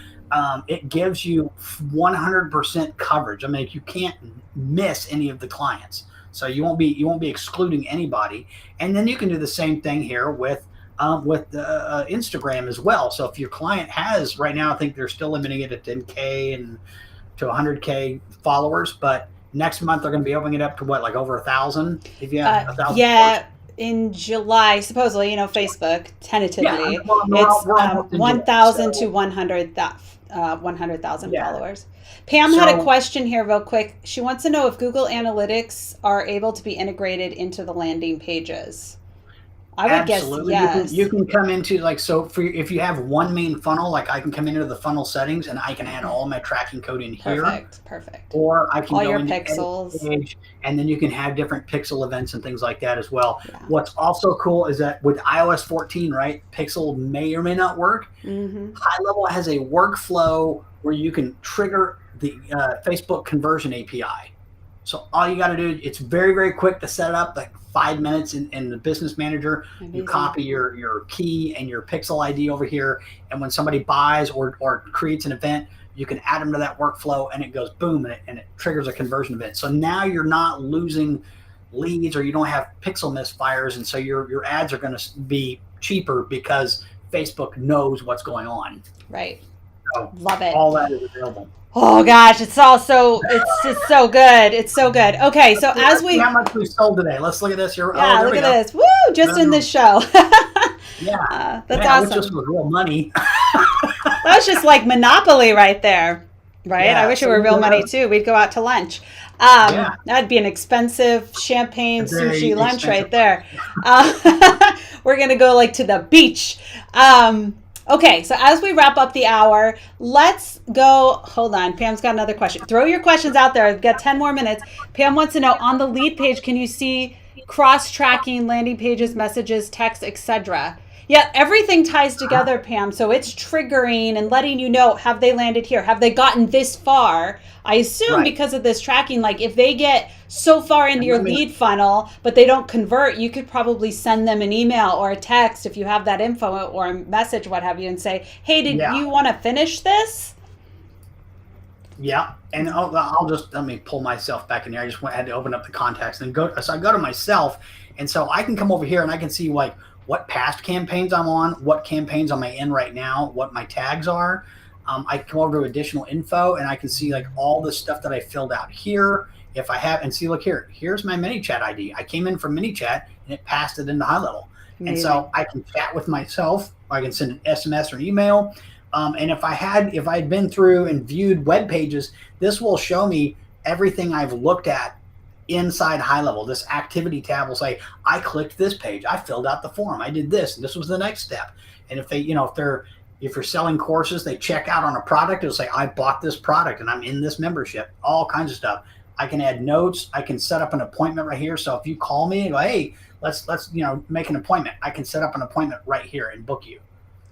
it gives you 100% coverage. you can't miss any of the clients. So you won't be excluding anybody. And then you can do the same thing here with Instagram as well. So if your client has, right now, I think they're still limiting it at 10K and to 100K followers, but next month they're going to be opening it up to what, like over 1,000? If you have 1,000. Yeah. Followers. In July, supposedly, Facebook tentatively, it's 1,000 to 100,000 followers. Pam had a question here real quick. She wants to know if Google Analytics are able to be integrated into the landing pages. I would guess yes. You can come into if you have one main funnel, like I can come into the funnel settings and I can add all my tracking code in here. Perfect. Or I can all go your into pixels, page, and then you can have different pixel events and things like that as well. Yeah. What's also cool is that with iOS 14, right, pixel may or may not work. Mm-hmm. High Level has a workflow where you can trigger the Facebook conversion API. So all you got to do, it's very, very quick to set it up, like 5 minutes in the business manager. Amazing. You copy your key and your pixel ID over here. And when somebody buys or creates an event, you can add them to that workflow and it goes boom, and it triggers a conversion event. So now you're not losing leads or you don't have pixel misfires. And so your ads are going to be cheaper because Facebook knows what's going on. Right. So love it. All that is available. Oh gosh, it's just so good. It's so good. Okay, so as we how much we sold today? Let's look at this here. Yeah, look at this. Woo! Just in this show. Yeah, that's awesome. Just with real money. That was just like Monopoly right there, right? Yeah, I wish it were real money too. We'd go out to lunch. That'd be an expensive champagne sushi lunch right there. We're gonna go like to the beach. Okay, so as we wrap up the hour, let's go. Hold on, Pam's got another question. Throw your questions out there. I've got 10 more minutes. Pam wants to know, on the lead page, can you see cross-tracking landing pages, messages, text, etc.? Yeah, everything ties together, Pam. So it's triggering and letting you know, have they landed here? Have they gotten this far? I assume because of this tracking, like if they get so far into your lead funnel, but they don't convert, you could probably send them an email or a text if you have that info or a message, what have you, and say, hey, did you want to finish this? Yeah, and let me pull myself back in here. I just had to open up the contacts and go. So I go to myself, and so I can come over here and I can see like what past campaigns I'm on, what campaigns am I in right now, what my tags are. I can come over to additional info and I can see like all the stuff that I filled out here. If I have, and see, look here, here's my ManyChat ID. I came in from ManyChat and it passed it into High Level. Amazing. And so I can chat with myself. I can send an SMS or an email. And if I had been through and viewed web pages, this will show me everything I've looked at inside High Level. This activity tab will say, I clicked this page, I filled out the form, I did this, and this was the next step. And if they, if you're selling courses, they check out on a product, it'll say, I bought this product and I'm in this membership, all kinds of stuff. I can add notes. I can set up an appointment right here. So if you call me and go, hey, let's make an appointment, I can set up an appointment right here and book you.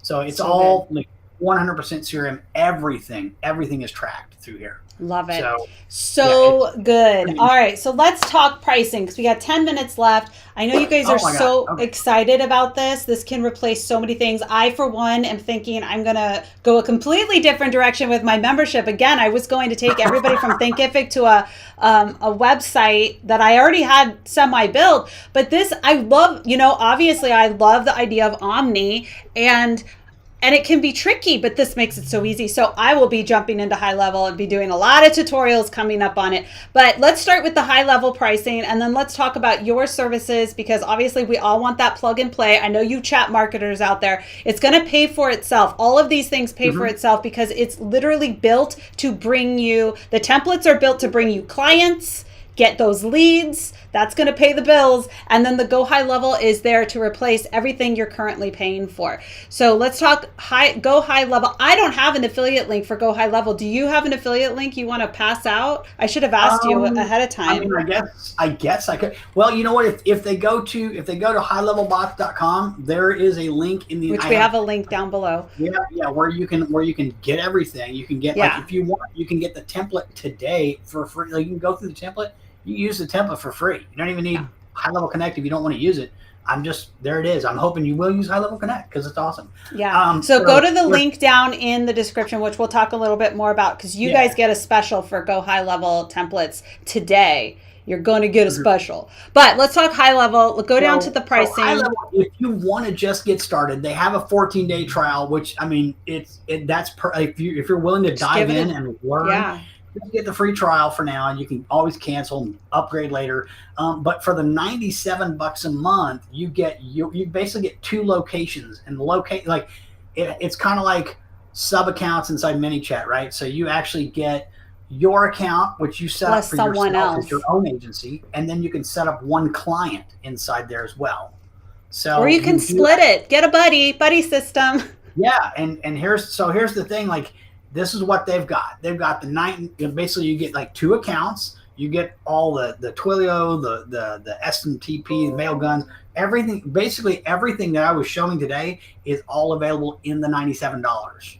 So it's all like 100% CRM. Everything is tracked through here. Love it. So good. All right. So let's talk pricing because we got 10 minutes left. I know you guys are so excited about this. This can replace so many things. I, for one, am thinking I'm going to go a completely different direction with my membership. Again, I was going to take everybody from Thinkific to a website that I already had semi-built. But this, I love, obviously I love the idea of Omni and it can be tricky, but this makes it so easy. So I will be jumping into High Level and be doing a lot of tutorials coming up on it. But let's start with the High Level pricing, and then let's talk about your services, because obviously we all want that plug and play. I know you chat marketers out there. It's going to pay for itself. All of these things pay for itself because it's literally built to bring you, the templates are built to bring you clients, get those leads, that's going to pay the bills. And then the Go High Level is there to replace everything you're currently paying for. So let's talk Go High Level. I don't have an affiliate link for Go High Level. Do you have an affiliate link you want to pass out? I should have asked you ahead of time. I mean, I guess I could. Well, you know what? If they go to highlevelbots.com, there is a link in the which we have a link down below. Yeah, where you can get everything. You can get like if you want, you can get the template today for free. Like, you can go through the template. You use the template for free. You don't even need High Level Connect if you don't want to use it. There it is. I'm hoping you will use High Level Connect because it's awesome. Yeah. So go to the link down in the description, which we'll talk a little bit more about, because you guys get a special for Go High Level templates today. You're going to get a special. But let's talk High Level. Go down to the pricing. So High Level, if you want to just get started, they have a 14-day trial, which, I mean, if you're willing to dive in and learn. You get the free trial for now, and you can always cancel and upgrade later. But for the $97 a month, you basically get 2 locations, and it's kind of like sub accounts inside ManyChat, right? So you actually get your account, which you set up for yourself as your own agency, and then you can set up one client inside there as well. So or you can split it, get a buddy system. Yeah, and here's the thing, like. This is what they've got. They've got basically you get like 2 accounts. You get all the Twilio, the SMTP, the mail guns, everything. Basically everything that I was showing today is all available in the $97.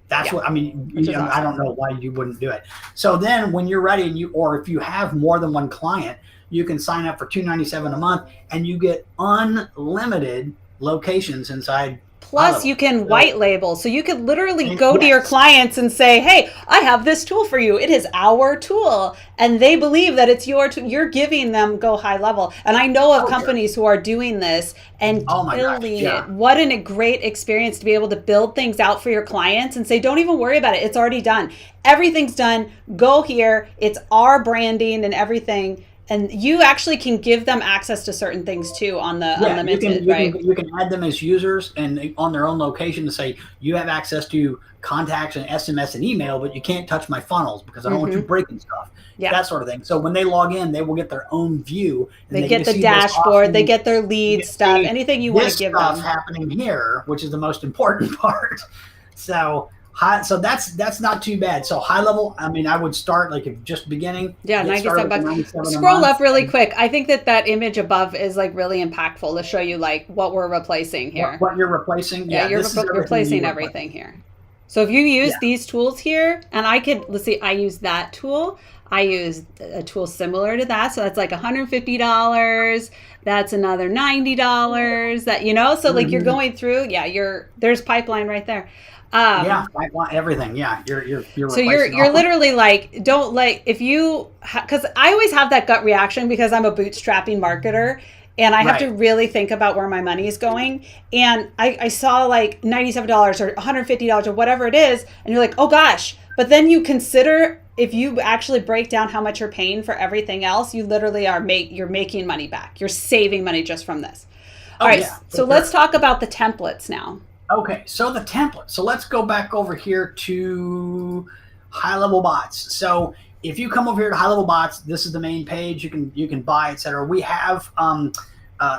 That's what I mean. Awesome. I don't know why you wouldn't do it. So then when you're ready or if you have more than one client, you can sign up for $297 a month and you get unlimited locations inside. Plus, you can white label. So you could literally go to your clients and say, hey, I have this tool for you. It is our tool. And they believe that it's your tool. You're giving them Go High Level. And I know of companies who are doing this and killing it. What a great experience to be able to build things out for your clients and say, don't even worry about it. It's already done. Everything's done. Go here. It's our branding and everything. And you actually can give them access to certain things too on the unlimited, right? You can add them as users and on their own location to say you have access to contacts and SMS and email, but you can't touch my funnels because I don't want you breaking stuff. Yeah. That sort of thing. So when they log in, they will get their own view. And they get the dashboard. They get their lead stuff. Anything you want to give them. This stuff happening here, which is the most important part. So that's not too bad. So High Level, I mean, I would start like if just beginning. Yeah, $97. Scroll up really quick. I think that image above is like really impactful to show you like what we're replacing here. What you're replacing? Yeah, you're replacing everything here. So if you use these tools here, and let's see, I use that tool. I use a tool similar to that. So that's like $150. That's another $90. That, so like you're going through, there's pipeline right there. I want everything. Yeah, you're. So you're literally like, don't like if you because I always have that gut reaction because I'm a bootstrapping marketer, and I have to Right. really think about where my money is going. And I saw like $97 or $150 or whatever it is, and you're like, oh gosh. But then you consider, if you actually break down how much you're paying for everything else, you literally you're making money back. You're saving money just from this. All Oh right, yeah, for so let's sure. talk about the templates now. Okay, so the template. So let's go back over here to High Level Bots. So if you come over here to High Level Bots, this is the main page. You can buy, etc. We have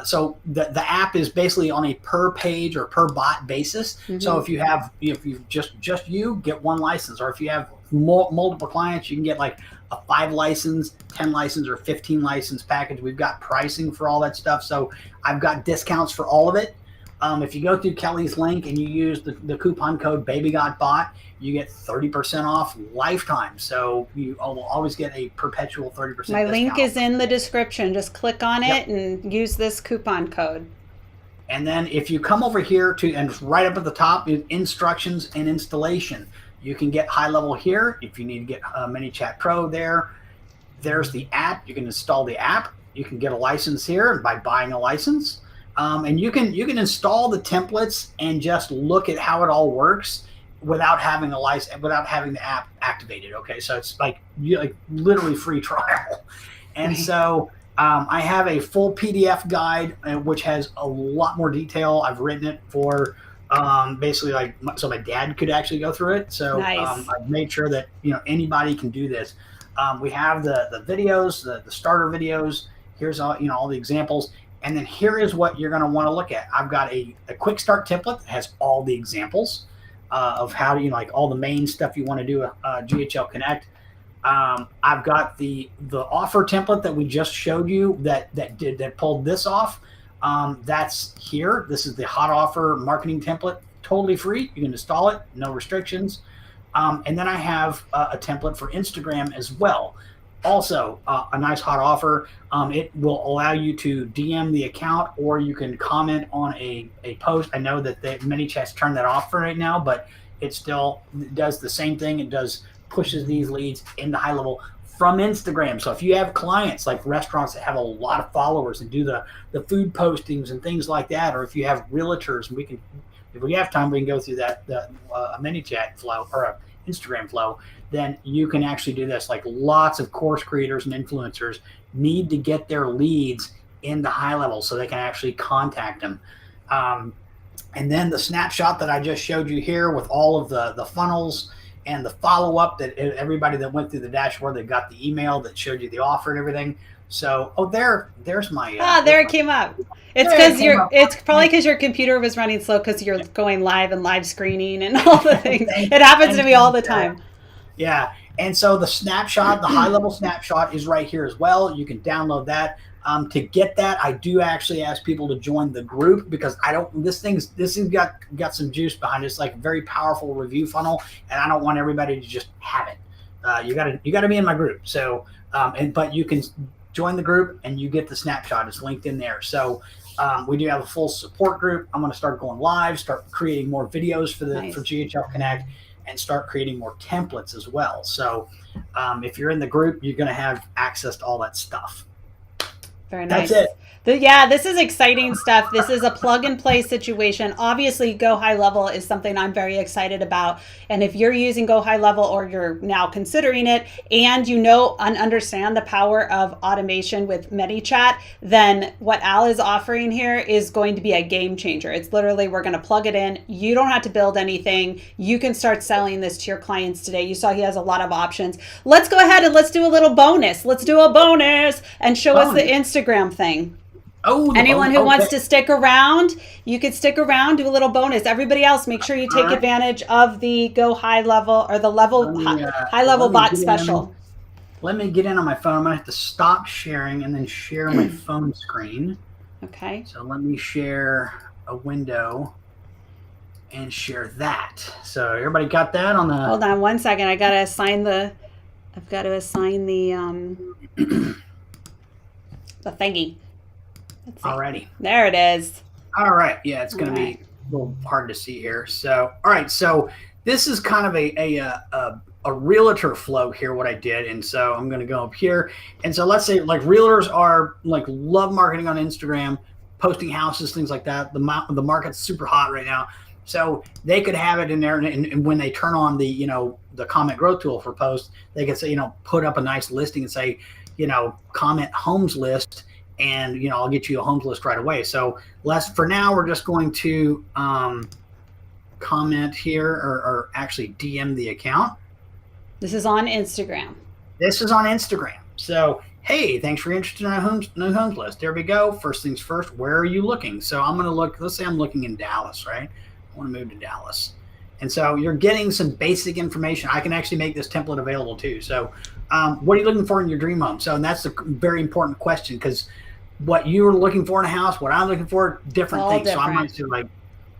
so the app is basically on a per page or per bot basis. So Mm-hmm. if you just you get one license, or if you have multiple clients, you can get like a 5 license, 10 license, or 15 license package. We've got pricing for all that stuff. So I've got discounts for all of it. If you go through Kelly's link and you use the coupon code BabyGotBot, you get 30% off lifetime. So you will always get a perpetual 30% My link discount. is in the description. Just click on Yep. it and use this coupon code. And then if you come over here to, and right up at the top is instructions and installation. You can get High Level here. If you need to get ManyChat Pro there, there's the app. You can install the app. You can get a license here by buying a license. And you can install the templates and just look at how it all works without having a license, without having the app activated. Okay, so it's like literally free trial. And Right. so I have a full PDF guide which has a lot more detail. I've written it for basically like so my dad could actually go through it. So Nice. I've made sure that anybody can do this. We have the videos, the starter videos. Here's all the examples. And then here is what you're going to want to look at. I've got a quick start template that has all the examples of how to, like all the main stuff you want to do GHL Connect. I've got the offer template that we just showed you that pulled this off. That's here. This is the hot offer marketing template, totally free. You can install it, no restrictions. And then I have a template for Instagram as well. Also, a nice hot offer. It will allow you to DM the account, or you can comment on a post. I know that ManyChat's turned that off for right now, but it still does the same thing. It pushes these leads into High Level from Instagram. So if you have clients like restaurants that have a lot of followers and do the food postings and things like that, or if you have realtors, and if we have time, we can go through a ManyChat flow or a Instagram flow, then you can actually do this. Like lots of course creators and influencers need to get their leads into High Level so they can actually contact them. And then the snapshot that I just showed you here with all of the funnels and the follow-up that everybody that went through the dashboard, that got the email that showed you the offer and everything. So, there's my. There it came up. It's There it because came up. it's probably because your computer was running slow because you're going live and live screening and all the things. It happens to me all the time. Yeah. And so the snapshot, the High Level snapshot is right here as well. You can download that. To get that, I do actually ask people to join the group, because this thing's got some juice behind it. It's like a very powerful review funnel, and I don't want everybody to just have it. You gotta be in my group. So, but you can join the group and you get the snapshot. It's linked in there. So we do have a full support group. I'm going to start going live, start creating more videos for Nice. for GHL Connect, and start creating more templates as well. So if you're in the group, you're going to have access to all that stuff. Very nice. That's it. Yeah, this is exciting stuff. This is a plug and play situation. Obviously, Go High Level is something I'm very excited about. And if you're using Go High Level, or you're now considering it, and understand the power of automation with ManyChat, then what Al is offering here is going to be a game changer. It's literally, we're going to plug it in. You don't have to build anything. You can start selling this to your clients today. You saw he has a lot of options. Let's go ahead and let's do a little bonus. Let's do a bonus and show us the Instagram thing. Oh, anyone who wants to stick around, you could stick around, do a little bonus. Everybody else, make sure you take advantage of the Go High Level, or the High Level Bot special. Let me get in on my phone. I'm going to have to stop sharing and then share my phone screen. Okay. So let me share a window and share that. So everybody got that on the... Hold on one second. I've got to assign the the thingy. Alrighty. There it is. All right. Yeah, it's going to be a little hard to see here. So, all right. So this is kind of a realtor flow here, what I did. And so I'm going to go up here. And so let's say like realtors are like love marketing on Instagram, posting houses, things like that. The market's super hot right now. So they could have it in there. And when they turn on the, you know, the comment growth tool for posts, they could say, you know, put up a nice listing and say, you know, comment homes list, and, you know, I'll get you a homes list right away. So for now, we're just going to comment here, or actually DM the account. This is on Instagram. This is on Instagram. So, hey, thanks for your interest in our new homes list. There we go. First things first, where are you looking? So I'm going to look, let's say I'm looking in Dallas, right? I want to move to Dallas. And so you're getting some basic information. I can actually make this template available too. So what are you looking for in your dream home? So, and that's a very important question, because what you're looking for in a house, what I'm looking for, different things. Different. So I might say like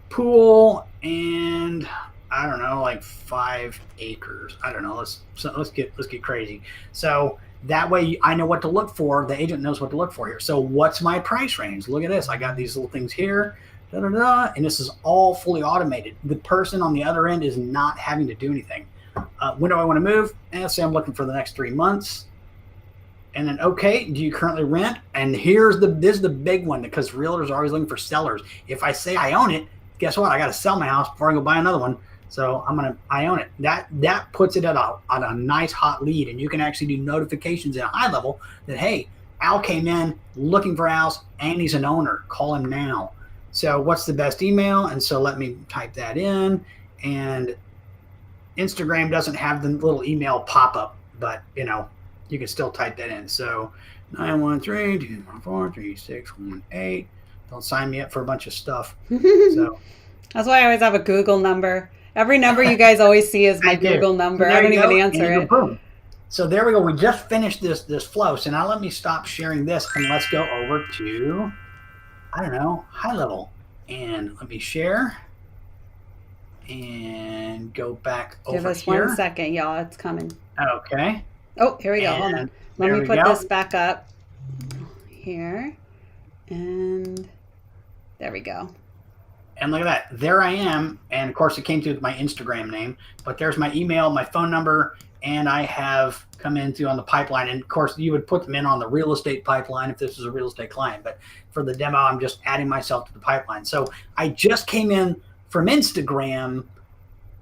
pool and I don't know, like 5 acres. I don't know. Let's get crazy. So that way I know what to look for. The agent knows what to look for here. So what's my price range? Look at this. I got these little things here, and this is all fully automated. The person on the other end is not having to do anything. When do I want to move? Let's say I'm looking for the next 3 months. And then, okay, do you currently rent? And this is the big one, because realtors are always looking for sellers. If I say I own it, guess what? I got to sell my house before I go buy another one. So I own it. That puts it at a nice hot lead, and you can actually do notifications in a high level that, hey, Al came in looking for a house and he's an owner. Call him now. So what's the best email? And so let me type that in. And Instagram doesn't have the little email pop up, but you know, you can still type that in. So 913-214-3618. Don't sign me up for a bunch of stuff. So that's why I always have a Google number. Every number you guys always see is my Google number. So I don't even answer it. Boom. So there we go. We just finished this flow. So now let me stop sharing this, and let's go over to, I don't know, High Level. And let me share and go back over here. Give us 1 second, y'all. It's coming. Okay. Oh, here we go. Hold on. Let me put this back up here. And there we go. And look at that. There I am. And of course, it came through with my Instagram name. But there's my email, my phone number, and I have come into on the pipeline. And of course, you would put them in on the real estate pipeline if this is a real estate client. But for the demo, I'm just adding myself to the pipeline. So I just came in from Instagram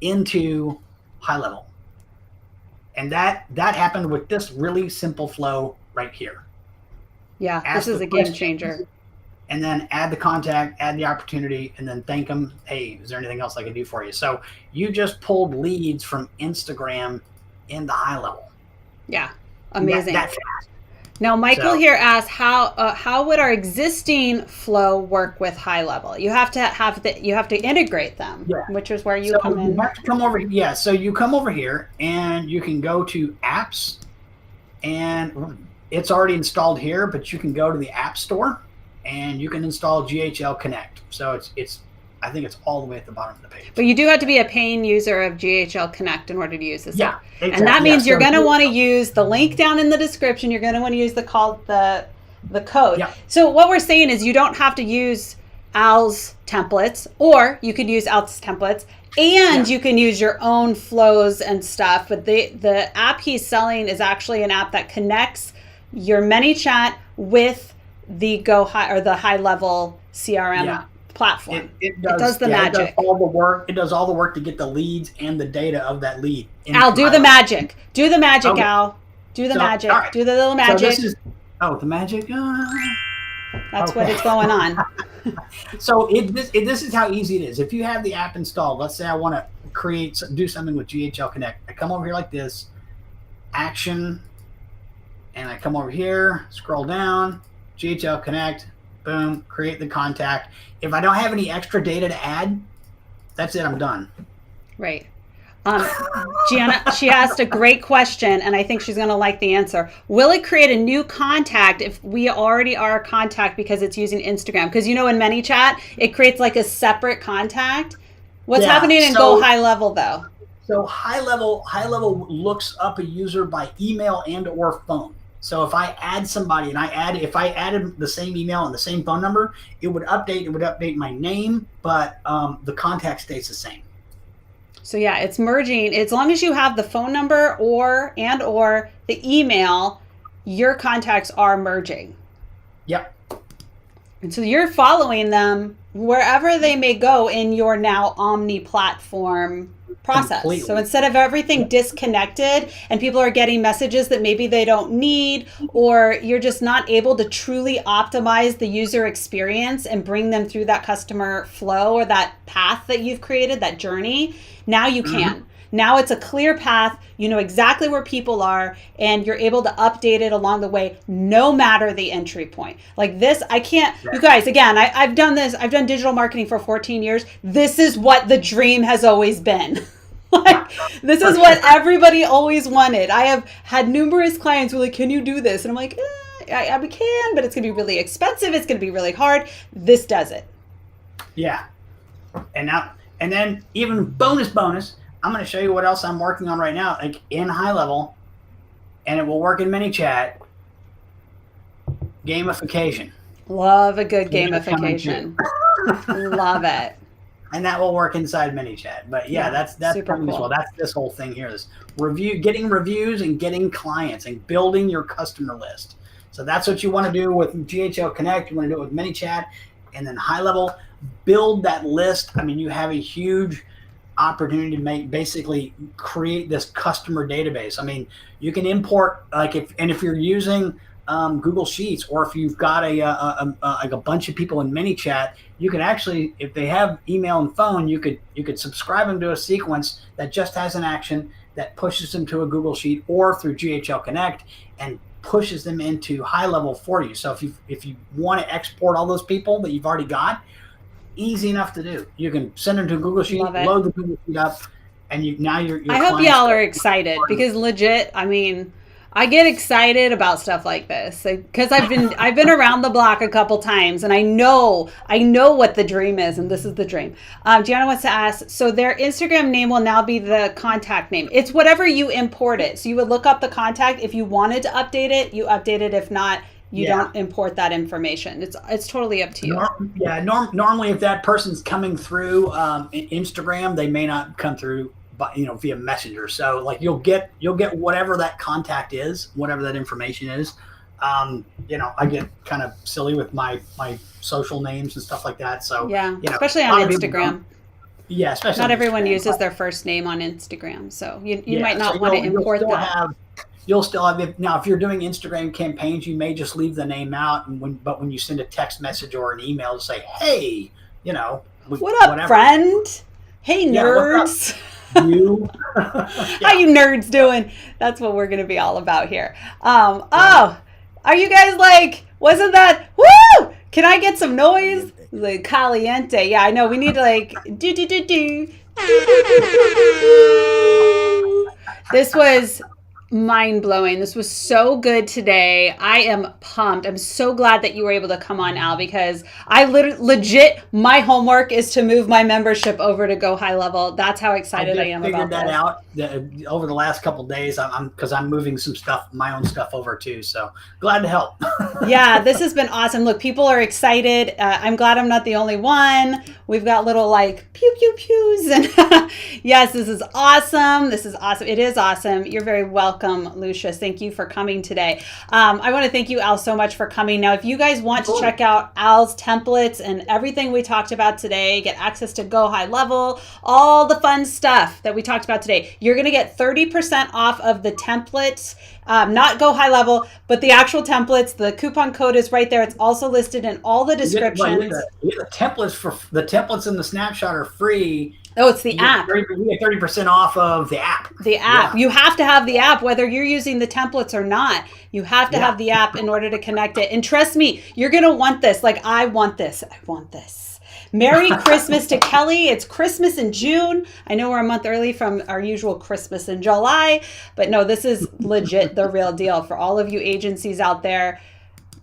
into High Level. And that happened with this really simple flow right here. Yeah, this is a game changer. And then add the contact, add the opportunity, and then thank them. Hey, is there anything else I can do for you? So you just pulled leads from Instagram into High Level. Yeah, amazing. That fast. Now, Michael here asks, how would our existing flow work with High Level? You have to integrate them, which is where you come in. You have to come over. Yeah, so you come over here and you can go to apps, and it's already installed here, but you can go to the App Store and you can install GHL Connect. So I think it's all the way at the bottom of the page. But you do have to be a paying user of GHL Connect in order to use this. Yeah, exactly. And that means you're going to want to use the link down in the description. You're going to want to use the code. Yeah. So what we're saying is you don't have to use Al's templates, or you could use Al's templates, and you can use your own flows and stuff. But the app he's selling is actually an app that connects your ManyChat with the High Level CRM platform. It does the magic. It does all the work. It does all the work to get the leads and the data of that lead. Al, do the magic. Do the magic, okay. Al. Do the magic. Right. Do the little magic. So the magic. That's what is going on. So this is how easy it is. If you have the app installed, let's say I want to do something with GHL Connect. I come over here like this, action, and I come over here, scroll down, GHL Connect, boom, create the contact. If I don't have any extra data to add, that's it, I'm done. Right. Gianna, she asked a great question, and I think she's going to like the answer. Will it create a new contact if we already are a contact because it's using Instagram? Because in ManyChat, it creates like a separate contact. What's happening in Go High Level though? So High Level looks up a user by email and or phone. So if I add somebody and if I added the same email and the same phone number, it would update my name, but the contact stays the same. So yeah, it's merging. As long as you have the phone number or the email, your contacts are merging. Yep. And so you're following them wherever they may go in your now Omni platform process. Completely. So instead of everything disconnected and people are getting messages that maybe they don't need, or you're just not able to truly optimize the user experience and bring them through that customer flow or that path that you've created, that journey, now you can. Now it's a clear path. You know exactly where people are, and you're able to update it along the way, no matter the entry point. Like this, I can't, you guys, again, I've done this. I've done digital marketing for 14 years. This is what the dream has always been. Like, this is what everybody always wanted. I have had numerous clients who are like, can you do this? And I'm like, I can, but it's going to be really expensive. It's going to be really hard. This does it. Yeah. And then even bonus, I'm going to show you what else I'm working on right now, like in High Level, and it will work in ManyChat. Gamification. Love a good gamification. Love it. And that will work inside ManyChat. But yeah, that's super coming cool. as well. That's this whole thing here, is getting reviews and getting clients and building your customer list. So that's what you want to do with GHL Connect. You want to do it with ManyChat, and then High Level, build that list. I mean, you have a huge opportunity to basically create this customer database. I mean, you can import, if you're using Google Sheets, or if you've got a bunch of people in ManyChat, you can actually, if they have email and phone, you could subscribe them to a sequence that just has an action that pushes them to a Google Sheet or through GHL Connect and pushes them into High Level for you. So if you want to export all those people that you've already got, easy enough to do. You can send them to a Google Sheet, load the Google Sheet up, and your I hope y'all are excited, because legit, I mean, I get excited about stuff like this because I've been around the block a couple times, and I know what the dream is, and this is the dream. Gianna wants to ask, so their Instagram name will now be the contact name. It's whatever you import it. So you would look up the contact. If you wanted to update it, you update it. If not, you don't import that information. It's totally up to you. Normally, if that person's coming through Instagram, they may not come through, via Messenger. So like you'll get whatever that contact is, whatever that information is. I get kind of silly with my social names and stuff like that. So especially on Instagram. Yeah, especially not everyone uses their first name on Instagram, so you might not want to import that. You'll still have now. If you're doing Instagram campaigns, you may just leave the name out, but when you send a text message or an email to say, "Hey, what up, friend? Hey, nerds." How you nerds doing? That's what we're going to be all about here. Are you guys like? Wasn't that woo? Can I get some noise? Like caliente. Yeah, I know. We need to like do. This was mind-blowing. This was so good today. I am pumped. I'm so glad that you were able to come on, Al, because I legit, my homework is to move my membership over to Go High Level. That's how excited I am about that. I figured that out over the last couple of days. Because I'm moving some stuff, my own stuff over too. So glad to help. Yeah, this has been awesome. Look, people are excited. I'm glad I'm not the only one. We've got little like pew pew pews, and yes, this is awesome. This is awesome. It is awesome. You're very welcome, Lucius. Thank you for coming today. I want to thank you, Al, so much for coming. Now, if you guys want to check out Al's templates and everything we talked about today, get access to Go High Level, all the fun stuff that we talked about today, you're going to get 30% off of the templates. Not Go High Level, but the actual templates. The coupon code is right there. It's also listed in all the descriptions. The templates and the snapshot are free. Oh, it's the app. We get 30% off of the app. The app. Yeah. You have to have the app, whether you're using the templates or not. You have to have the app in order to connect it. And trust me, you're going to want this. Like, I want this. I want this. Merry Christmas to Kelly. It's Christmas in June. I know we're a month early from our usual Christmas in July, but no, this is legit the real deal for all of you agencies out there.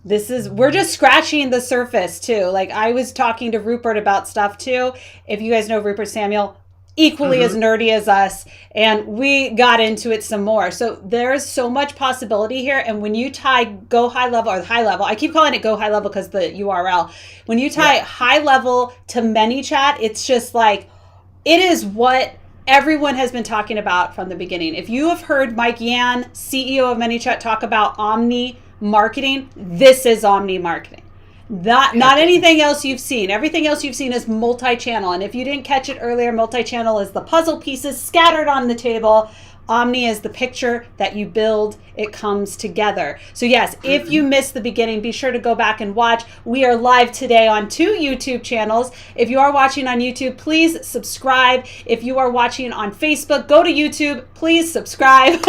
We're just scratching the surface too. Like, I was talking to Rupert about stuff too. If you guys know Rupert Samuel, equally as nerdy as us, and we got into it some more. So there's so much possibility here. And when you tie Go High Level or High Level, I keep calling it Go High Level because the URL, when you tie High Level to ManyChat, it's just like, it is what everyone has been talking about from the beginning. If you have heard Mike Yan, CEO of ManyChat, talk about Omni marketing, this is Omni marketing. Not anything else you've seen. Everything else you've seen is multi-channel. And if you didn't catch it earlier, multi-channel is the puzzle pieces scattered on the table. Omni is the picture that you build. It comes together. So yes, if you missed the beginning, be sure to go back and watch. We are live today on 2 YouTube channels. If you are watching on YouTube, please subscribe. If you are watching on Facebook, go to YouTube. Please subscribe.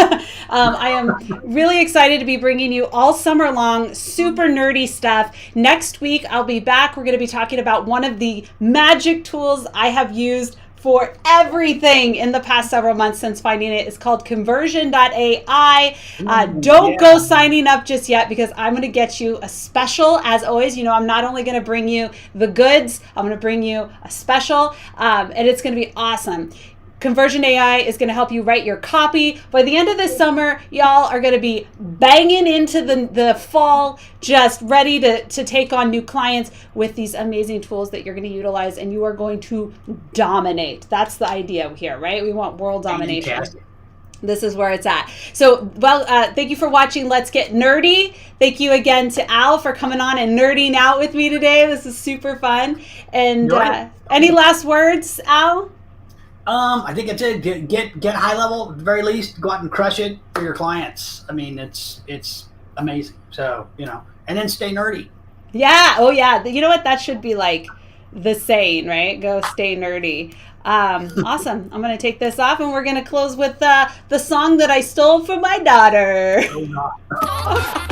I am really excited to be bringing you all summer long super nerdy stuff. Next week, I'll be back. We're going to be talking about one of the magic tools I have used for everything in the past several months since finding it. It's called conversion.ai. Don't go signing up just yet, because I'm going to get you a special. As always, I'm not only going to bring you the goods, I'm going to bring you a special, and it's going to be awesome. Conversion AI is going to help you write your copy. By the end of this summer, y'all are going to be banging into the fall, just ready to take on new clients with these amazing tools that you're going to utilize, and you are going to dominate. That's the idea here, right? We want world domination. Fantastic. This is where it's at. So, thank you for watching Let's Get Nerdy. Thank you again to Al for coming on and nerding out with me today. This is super fun. And any last words, Al? I think it's it. Get high level at the very least. Go out and crush it for your clients. I mean, it's amazing. So, and then stay nerdy. Yeah. Oh yeah. You know what? That should be like the saying, right? Go stay nerdy. Awesome. I'm going to take this off, and we're going to close with the song that I stole from my daughter. Oh, no.